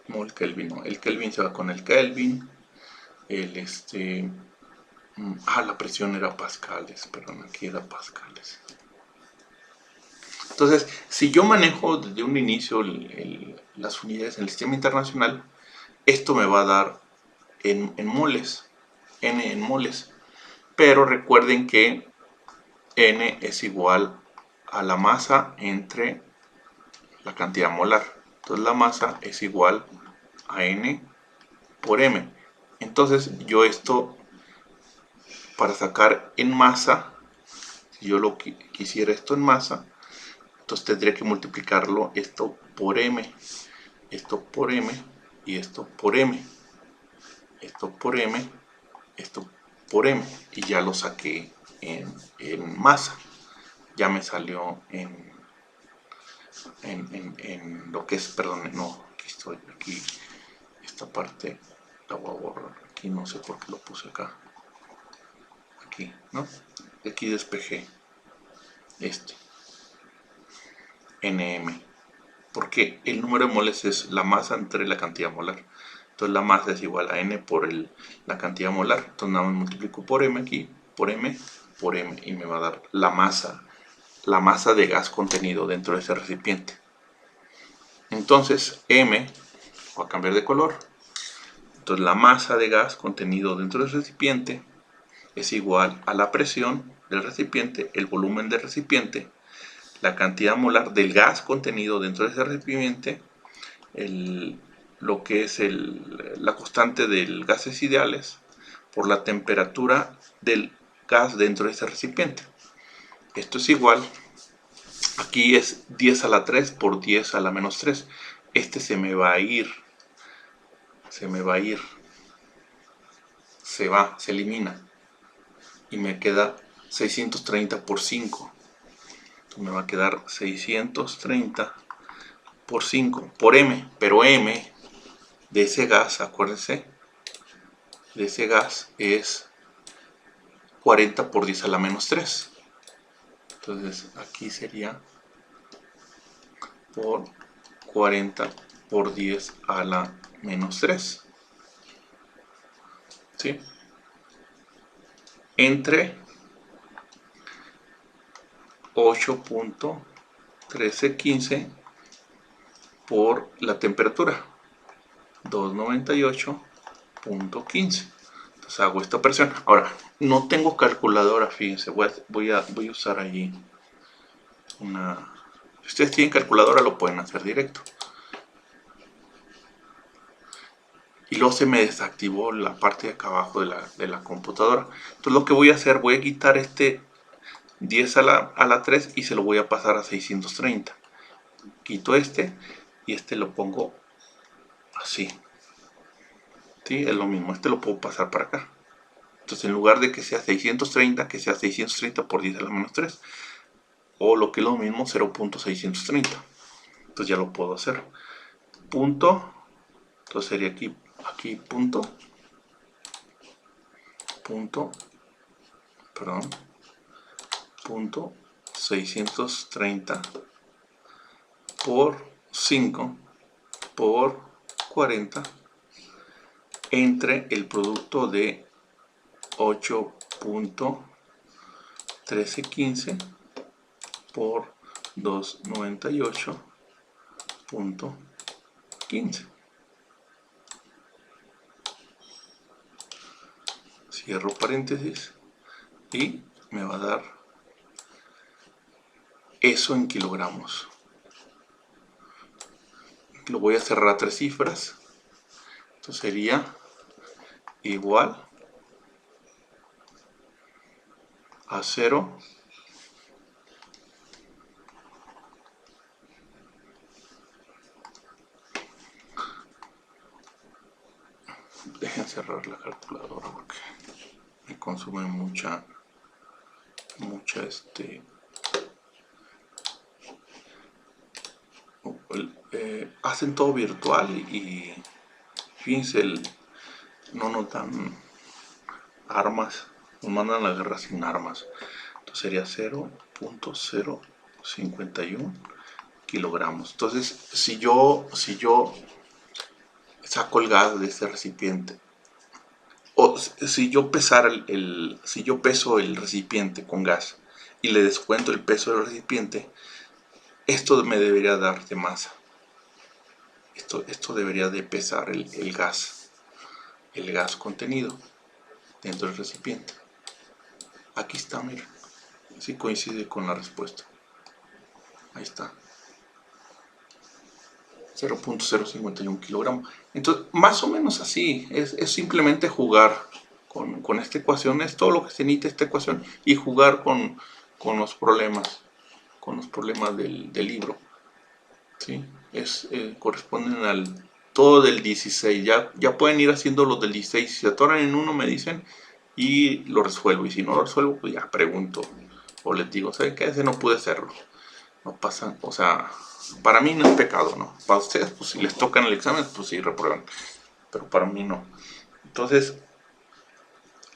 Mol Kelvin, ¿no? El Kelvin se va con el Kelvin. La presión era pascales, perdón, aquí era pascales. Entonces, si yo manejo desde un inicio las unidades en el sistema internacional, esto me va a dar en moles, N en moles. Pero recuerden que N es igual a la masa entre la cantidad molar. Entonces la masa es igual a N por M. Entonces yo esto, para sacar en masa, si yo lo quisiera esto en masa, entonces tendría que multiplicarlo esto por M, esto por M y esto por M, esto por M, esto por M, y ya lo saqué en masa. Ya me salió en lo que es, perdón, no, aquí esta parte la voy a borrar, aquí no sé por qué lo puse acá, aquí, ¿no? Aquí despejé NM, porque el número de moles es la masa entre la cantidad molar. Entonces la masa es igual a N por la cantidad molar. Entonces nada más multiplico por M aquí, por M, y me va a dar la masa de gas contenido dentro de ese recipiente. Entonces M, voy a cambiar de color. Entonces la masa de gas contenido dentro del recipiente es igual a la presión del recipiente, el volumen del recipiente, la cantidad molar del gas contenido dentro de ese recipiente, lo que es la constante de gases ideales por la temperatura del gas dentro de este recipiente. Esto es igual, aquí es 10 a la 3 por 10 a la menos 3. Este se me va a ir, se elimina. Y me queda 630 por 5. Entonces me va a quedar 630 por 5 por M. Pero M de ese gas, acuérdense, de ese gas es 40 por 10 a la menos 3. Entonces aquí sería por 40 por 10 a la menos 3. ¿Sí? Entre 8.1315 por la temperatura 298.15. Entonces hago esta operación. Ahora, no tengo calculadora, fíjense, voy a usar allí una... Si ustedes tienen calculadora lo pueden hacer directo. Y luego se me desactivó la parte de acá abajo de la computadora. Entonces lo que voy a hacer, voy a quitar este 10 a la 3 y se lo voy a pasar a 630. Quito este y este lo pongo así. ¿Sí? Es lo mismo, este lo puedo pasar para acá. Entonces en lugar de que sea 630, que sea 630 por 10 a la menos 3. O lo que es lo mismo, 0.630. Entonces ya lo puedo hacer. Punto. Entonces sería aquí punto. Punto 630 por 5 por 40 entre el producto de 8.1315 por 298.15. Cierro paréntesis y me va a dar eso en kilogramos. Lo voy a cerrar a 3 cifras. Esto sería igual a 0. Dejen cerrar la calculadora porque me consume mucha hacen todo virtual y fíjense, no notan armas, nos mandan a la guerra sin armas. Entonces sería 0.051 kilogramos. Entonces si yo saco el gas de este recipiente, o si yo pesara si yo peso el recipiente con gas y le descuento el peso del recipiente, esto me debería dar de masa. Esto debería de pesar el gas contenido dentro del recipiente. Aquí está, miren, si coincide con la respuesta. Ahí está. 0.051 kilogramos. Entonces, más o menos así, es simplemente jugar con esta ecuación, es todo lo que se necesita esta ecuación, y jugar con los problemas, del libro. ¿Sí? Corresponden al todo del 16, ya pueden ir haciendo los del 16, si se atoran en uno me dicen y lo resuelvo, y si no lo resuelvo pues ya pregunto o les digo, ¿saben qué? Ese no pude hacerlo, no pasa, o sea, para mí no es pecado, ¿no? Para ustedes, pues si les tocan el examen, pues sí reprueban, pero para mí no. Entonces,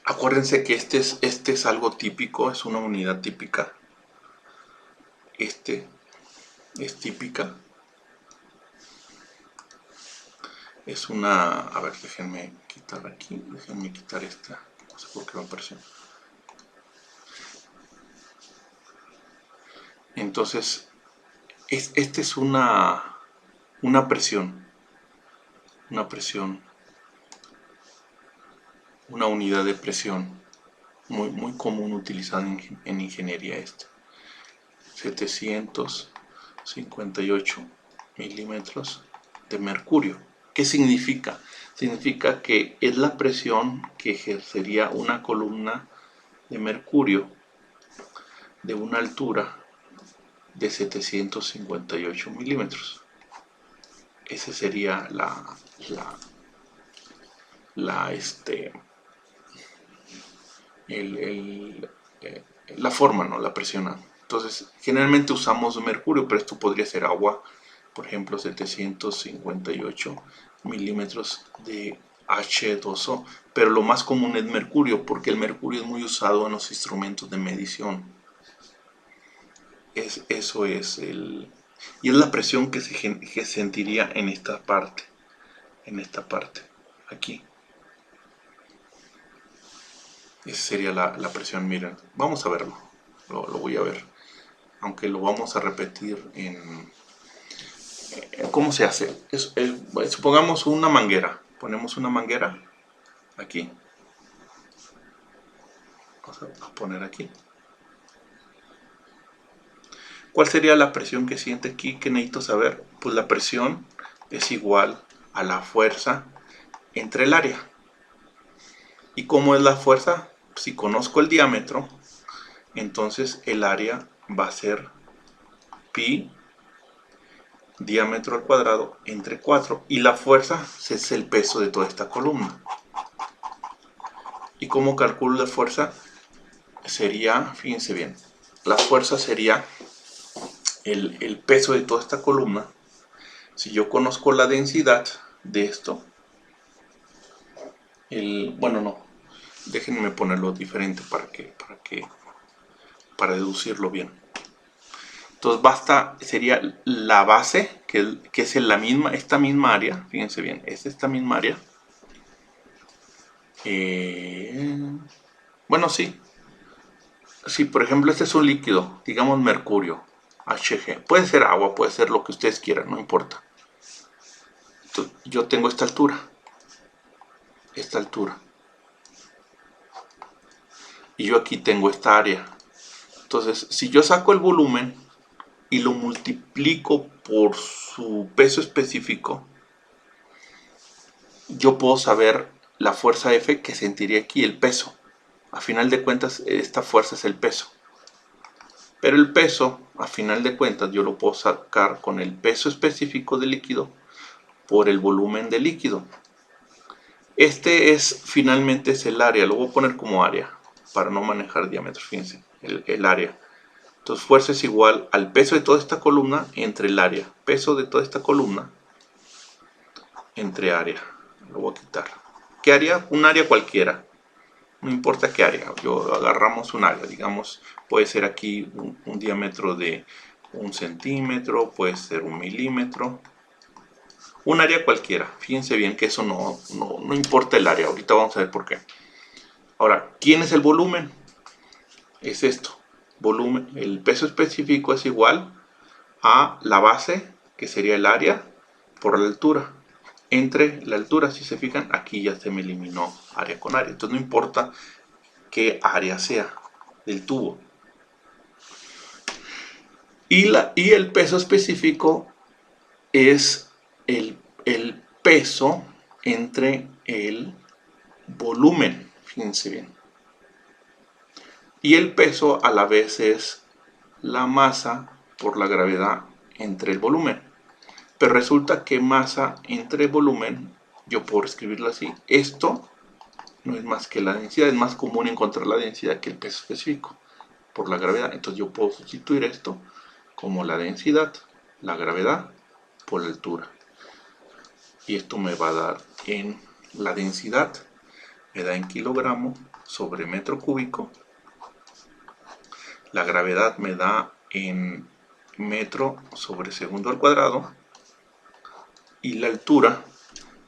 acuérdense que este es algo típico, es una unidad típica. Este es típica. Es una... A ver, déjenme quitar aquí, déjenme quitar esta, no sé por qué me apareció. Entonces, esta es una presión, una unidad de presión muy común utilizada en ingeniería esta. 758 milímetros de mercurio. ¿Qué significa? Significa que es la presión que ejercería una columna de mercurio de una altura de 758 milímetros. Ese sería la forma, ¿no? La presión. Entonces, generalmente usamos mercurio, pero esto podría ser agua, por ejemplo, 758 milímetros de H2O, pero lo más común es mercurio, porque el mercurio es muy usado en los instrumentos de medición. Eso es y es la presión que se sentiría en esta parte, aquí. Esa sería la presión, miren, vamos a verlo, lo voy a ver, aunque lo vamos a repetir en... ¿Cómo se hace? Supongamos una manguera, ponemos una manguera aquí, vamos a poner aquí. ¿Cuál sería la presión que siente aquí? ¿Qué necesito saber? Pues la presión es igual a la fuerza entre el área. ¿Y cómo es la fuerza? Si conozco el diámetro, entonces el área va a ser pi diámetro al cuadrado entre 4. Y la fuerza es el peso de toda esta columna. ¿Y cómo calculo la fuerza? Sería, fíjense bien, la fuerza sería el peso de toda esta columna. Si yo conozco la densidad de esto, bueno, no, déjenme ponerlo diferente para deducirlo bien. Entonces sería la base, que es esta misma área, fíjense bien, es esta misma área. Bueno, sí. Si por ejemplo este es un líquido, digamos mercurio, Hg, puede ser agua, puede ser lo que ustedes quieran, no importa. Entonces, yo tengo esta altura, y yo aquí tengo esta área. Entonces, si yo saco el volumen y lo multiplico por su peso específico, yo puedo saber la fuerza F que sentiría aquí, el peso. A final de cuentas, esta fuerza es el peso. Pero el peso, a final de cuentas, yo lo puedo sacar con el peso específico del líquido por el volumen del líquido. Este finalmente es el área, lo voy a poner como área para no manejar diámetros, fíjense, el área. Entonces fuerza es igual al peso de toda esta columna entre el área. Peso de toda esta columna entre área. Lo voy a quitar. ¿Qué área? Un área cualquiera. No importa qué área. Agarramos un área. Digamos, puede ser aquí un diámetro de 1 centímetro, puede ser 1 milímetro. Un área cualquiera. Fíjense bien que eso no importa el área. Ahorita vamos a ver por qué. Ahora, ¿quién es el volumen? Es esto. Volumen. El peso específico es igual a la base, que sería el área, por la altura. Entre la altura, si se fijan, aquí ya se me eliminó área con área. Entonces no importa qué área sea del tubo. Y el peso específico es el peso entre el volumen. Fíjense bien. Y el peso a la vez es la masa por la gravedad entre el volumen. Pero resulta que masa entre volumen, yo puedo escribirlo así, esto no es más que la densidad, es más común encontrar la densidad que el peso específico por la gravedad. Entonces yo puedo sustituir esto como la densidad, la gravedad por la altura. Y esto me va a dar en la densidad, me da en kilogramo sobre metro cúbico. La gravedad me da en metro sobre segundo al cuadrado. Y la altura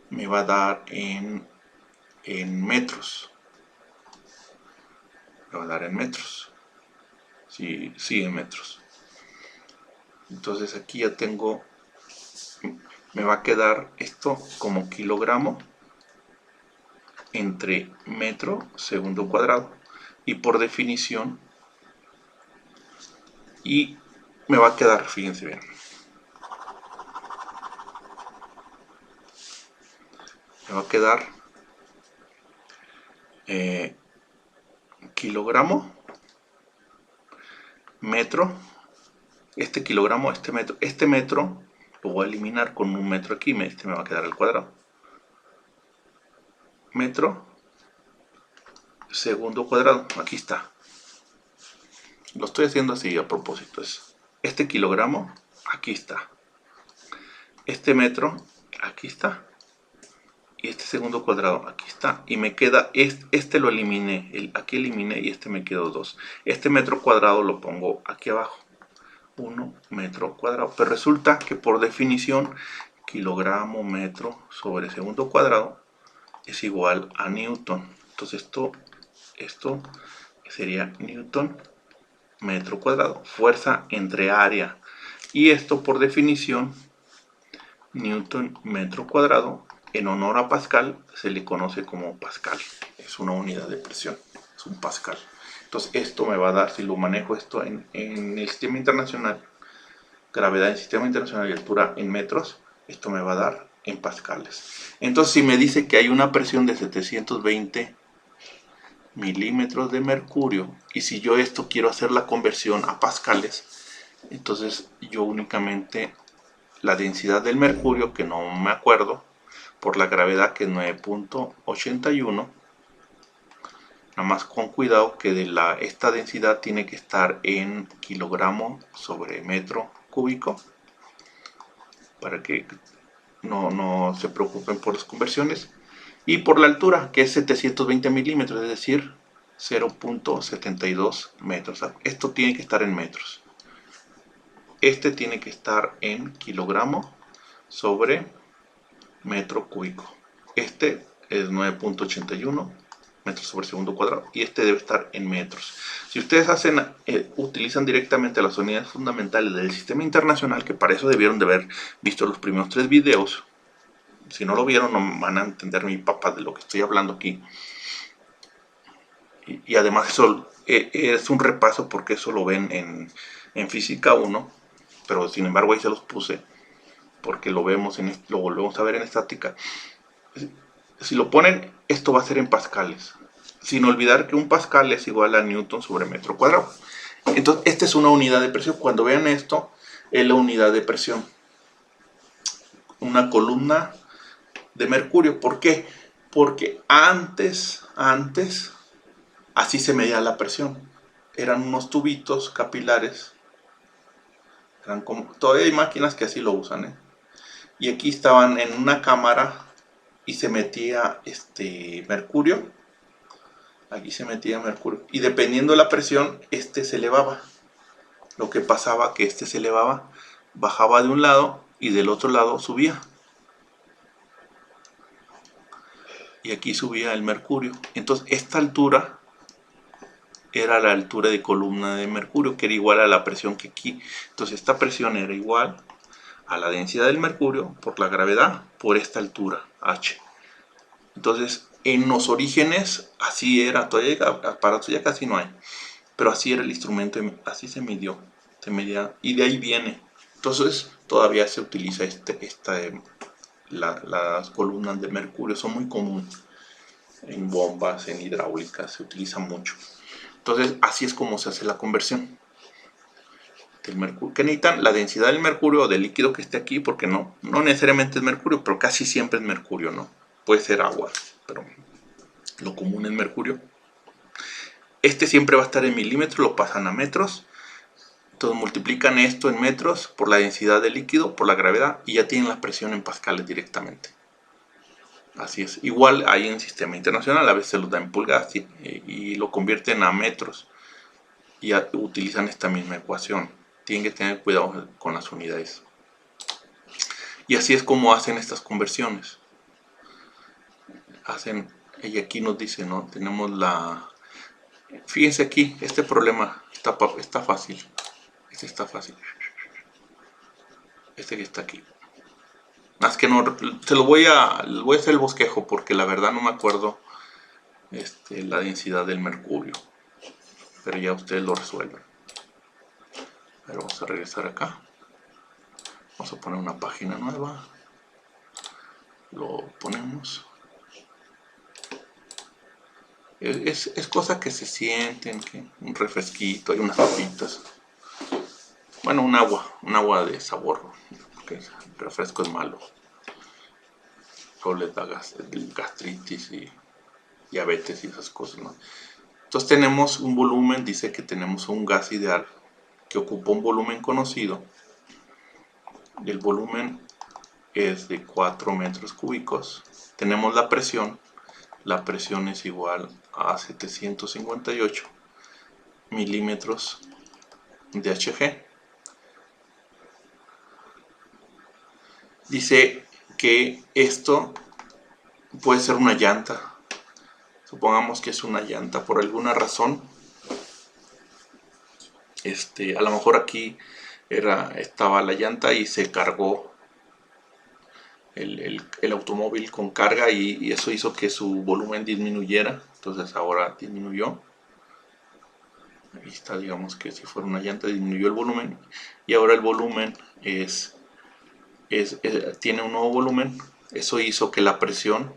me va a dar en metros. Me va a dar en metros. Sí, en metros. Entonces aquí ya tengo, me va a quedar esto como kilogramo entre metro segundo cuadrado. Y por definición, y me va a quedar, fíjense bien, me va a quedar kilogramo, metro, este kilogramo, este metro lo voy a eliminar con un metro aquí, este me va a quedar al cuadrado. Metro, segundo cuadrado, aquí está. Lo estoy haciendo así a propósito. Este kilogramo, aquí está. Este metro, aquí está. Y este segundo cuadrado, aquí está. Y me queda, este lo eliminé, aquí eliminé y este me quedó 2. Este metro cuadrado lo pongo aquí abajo. 1 metro cuadrado. Pero resulta que por definición, kilogramo metro sobre segundo cuadrado es igual a newton. Entonces esto sería newton metro cuadrado, fuerza entre área, y esto por definición newton metro cuadrado en honor a Pascal se le conoce como Pascal, es una unidad de presión, es un Pascal. Entonces esto me va a dar, si lo manejo esto en el sistema internacional, gravedad en sistema internacional y altura en metros, esto me va a dar en pascales. Entonces si me dice que hay una presión de 720 milímetros de mercurio, y si yo esto quiero hacer la conversión a pascales, entonces yo únicamente la densidad del mercurio, que no me acuerdo, por la gravedad que es 9.81, nada más con cuidado que esta densidad tiene que estar en kilogramo sobre metro cúbico, para que no se preocupen por las conversiones, y por la altura, que es 720 milímetros, es decir, 0.72 metros. Esto tiene que estar en metros. Este tiene que estar en kilogramo sobre metro cúbico. Este es 9.81 metros sobre segundo cuadrado y este debe estar en metros. Si ustedes utilizan directamente las unidades fundamentales del sistema internacional, que para eso debieron de haber visto los primeros 3 videos, si no lo vieron no van a entender mi papá de lo que estoy hablando aquí. Y además eso es un repaso porque eso lo ven en física 1, pero sin embargo ahí se los puse porque lo volvemos a ver en estática. Si lo ponen, esto va a ser en pascales, sin olvidar que un pascal es igual a newton sobre metro cuadrado. Entonces esta es una unidad de presión. Cuando vean esto, es la unidad de presión, una columna de mercurio. ¿Por qué? Porque antes así se medía la presión. Eran unos tubitos capilares. Todavía hay máquinas que así lo usan, y aquí estaban en una cámara y se metía mercurio. Aquí se metía mercurio. Y dependiendo de la presión, se elevaba. Lo que pasaba que se elevaba, bajaba de un lado y del otro lado subía. Y aquí subía el mercurio. Entonces esta altura era la altura de columna de mercurio, que era igual a la presión que aquí. Entonces esta presión era igual a la densidad del mercurio por la gravedad por esta altura, H. Entonces en los orígenes así era, todavía aparatos ya casi no hay, pero así era el instrumento, así se midió, y de ahí viene. Entonces todavía se utiliza las columnas de mercurio, son muy comunes en bombas, en hidráulicas, se utilizan mucho. Entonces así es como se hace la conversión del mercurio. ¿Qué necesitan? La densidad del mercurio o del líquido que esté aquí, porque no necesariamente es mercurio, pero casi siempre es mercurio, ¿no? Puede ser agua, pero lo común es mercurio. Siempre va a estar en milímetros, lo pasan a metros. Entonces multiplican esto en metros por la densidad del líquido, por la gravedad, y ya tienen la presión en pascales directamente. Así es. Igual hay en sistema internacional, a veces lo da en pulgadas y lo convierten a metros. Y utilizan esta misma ecuación. Tienen que tener cuidado con las unidades. Y así es como hacen estas conversiones. Y aquí nos dice, ¿no? Tenemos fíjense aquí, este problema está fácil. Está fácil. Que está aquí. Más que no, les voy a hacer el bosquejo porque la verdad no me acuerdo la densidad del mercurio. Pero ya ustedes lo resuelven. Pero vamos a regresar acá. Vamos a poner una página nueva. Lo ponemos. Es cosa que se sienten, que un refresquito, hay unas papitas. Bueno, un agua de sabor, porque el refresco es malo. Solo les da gastritis y diabetes y esas cosas, ¿no? Entonces tenemos un volumen, dice que tenemos un gas ideal que ocupa un volumen conocido. El volumen es de 4 metros cúbicos. Tenemos la presión es igual a 758 milímetros de Hg. Dice que esto puede ser una llanta. Supongamos que es una llanta por alguna razón. A lo mejor aquí estaba la llanta y se cargó el automóvil con carga y eso hizo que su volumen disminuyera. Entonces ahora disminuyó. Ahí está, digamos que si fuera una llanta disminuyó el volumen y ahora el volumen tiene un nuevo volumen. Eso hizo que la presión,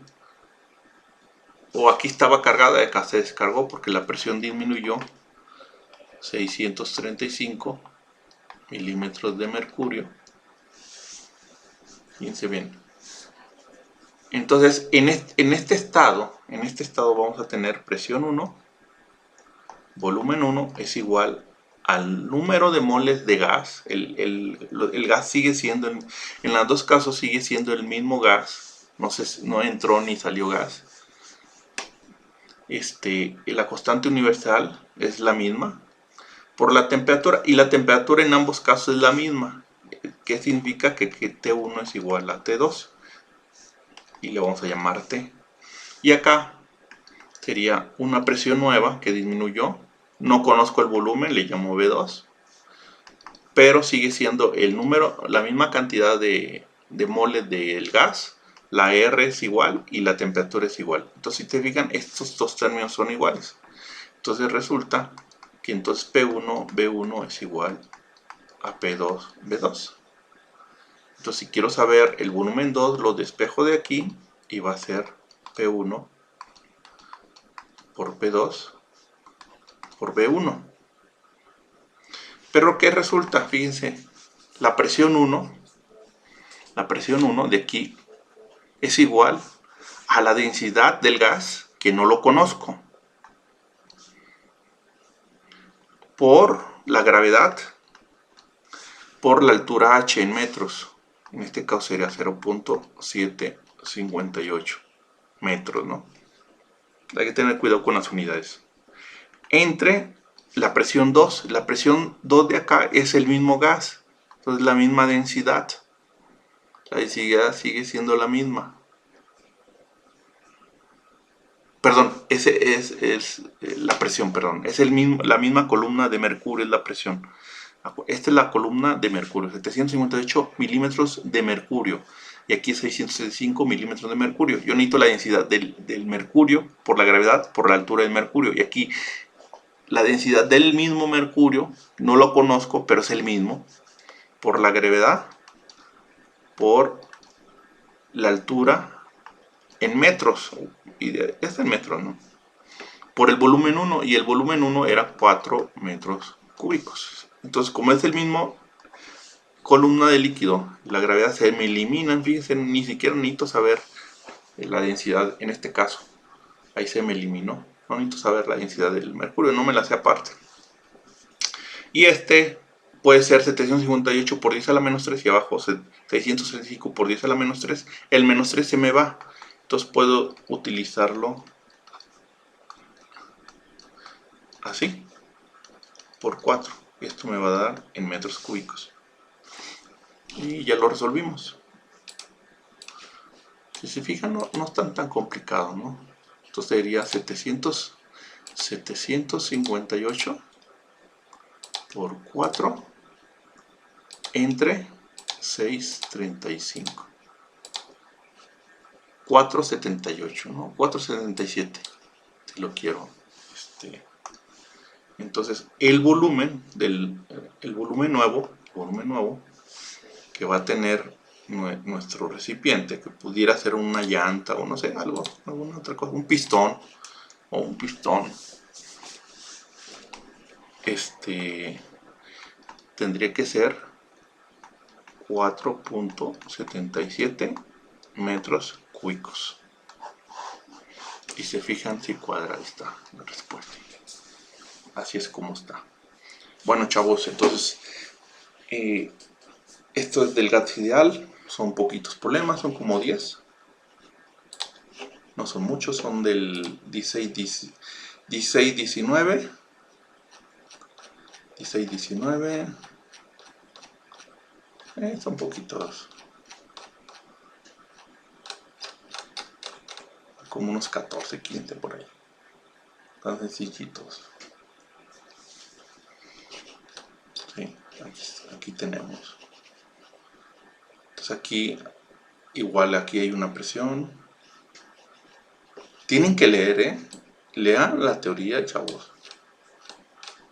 o aquí estaba cargada, acá se descargó porque la presión disminuyó. 635 milímetros de mercurio. Fíjense bien. Entonces en este estado vamos a tener presión 1, volumen 1 es igual al número de moles de gas. El gas sigue siendo, en los dos casos sigue siendo el mismo gas, no entró ni salió gas. La constante universal es la misma por la temperatura, y la temperatura en ambos casos es la misma, que significa que T1 es igual a T2 y le vamos a llamar T. Y acá sería una presión nueva que disminuyó, no conozco el volumen, le llamo V2, pero sigue siendo el número, la misma cantidad de moles del gas, la R es igual y la temperatura es igual. Entonces si te fijan, estos dos términos son iguales. Entonces resulta que entonces B1 es igual a P2 B2. Entonces si quiero saber el volumen 2, lo despejo de aquí y va a ser P1 por P2 por B1. Pero ¿qué resulta? Fíjense, la presión 1 de aquí es igual a la densidad del gas, que no lo conozco, por la gravedad, por la altura h en metros. En este caso sería 0.758 metros, ¿no? Hay que tener cuidado con las unidades. Entre la presión 2 de acá es el mismo gas, entonces la misma densidad. La densidad sigue siendo la misma. Perdón, ese es la presión, perdón. Es la misma columna de mercurio, es la presión. Esta es la columna de mercurio, 758 milímetros de mercurio. Y aquí 665 milímetros de mercurio. Yo necesito la densidad del mercurio por la gravedad, por la altura del mercurio. Y aquí la densidad del mismo mercurio, no lo conozco, pero es el mismo, por la gravedad, por la altura en metros, y es en metros, ¿no? Por el volumen 1, y el volumen 1 era 4 metros cúbicos. Entonces, como es el mismo columna de líquido, la gravedad se me eliminan, fíjense, ni siquiera necesito saber la densidad en este caso. Ahí se me eliminó, no necesito saber la densidad del mercurio, no me la sé aparte. Y puede ser 758 por 10 a la menos 3 y abajo 635 por 10 a la menos 3. El menos 3 se me va, entonces puedo utilizarlo así, por 4. Esto me va a dar en metros cúbicos. Y ya lo resolvimos. Si se fijan, no es tan complicado, ¿no? Entonces sería 758 por 4 entre 635. 478, ¿no? 477, si lo quiero. Entonces, el volumen nuevo que va a tener nuestro recipiente, que pudiera ser una llanta o no sé, alguna otra cosa, un pistón o un pistón, tendría que ser 4.77 metros cúbicos. Y se fijan si cuadra esta la respuesta. Así es como está. Bueno, chavos, entonces esto es del GATS ideal. Son poquitos problemas, son como 10. No son muchos, son del 16, 19. 16, 19. Son poquitos. Como unos 14, 15 por ahí. Tan sencillitos. Sí, aquí tenemos. Entonces aquí, igual aquí hay una presión. Tienen que leer, lean la teoría, chavos.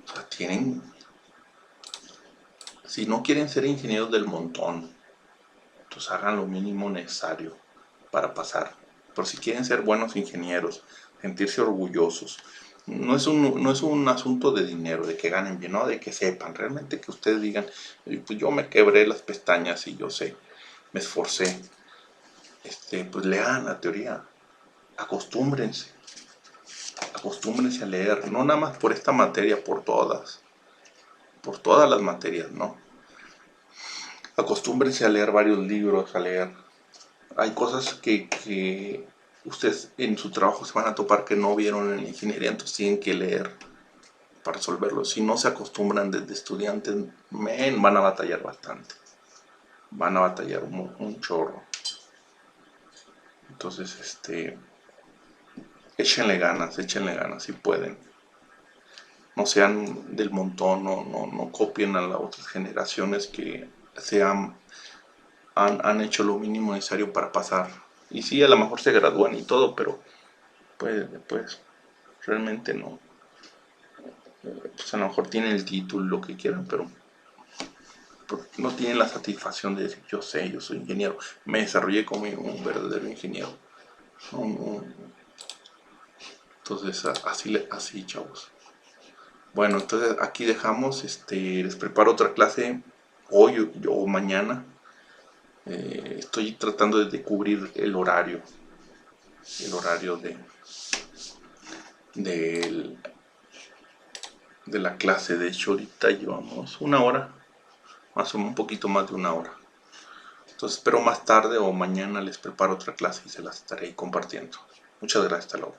O sea, si no quieren ser ingenieros del montón, entonces hagan lo mínimo necesario para pasar. Pero si quieren ser buenos ingenieros, sentirse orgullosos, no es un asunto de dinero, de que ganen bien, no, de que sepan, realmente que ustedes digan, pues yo me quebré las pestañas y yo sé, me esforcé. Pues lean la teoría, acostúmbrense a leer, no nada más por esta materia, por todas las materias, ¿no? Acostúmbrense a leer varios libros, a leer. Hay cosas que ustedes en su trabajo se van a topar que no vieron en ingeniería, entonces tienen que leer para resolverlo. Si no se acostumbran desde estudiantes, van a batallar bastante. Van a batallar un chorro. Entonces, échenle ganas si pueden. No sean del montón, no copien a las otras generaciones que han hecho lo mínimo necesario para pasar. Y sí, a lo mejor se gradúan y todo, pero pues realmente no. Pues a lo mejor tienen el título, lo que quieran, pero no tienen la satisfacción de decir, yo sé, yo soy ingeniero, me desarrollé como un verdadero ingeniero. Entonces, así, chavos. Bueno, entonces aquí dejamos, les preparo otra clase hoy o mañana. Estoy tratando de cubrir el horario de la clase. De hecho, ahorita llevamos una hora, más o menos un poquito más de una hora. Entonces espero más tarde o mañana les preparo otra clase y se las estaré compartiendo. Muchas gracias, hasta luego.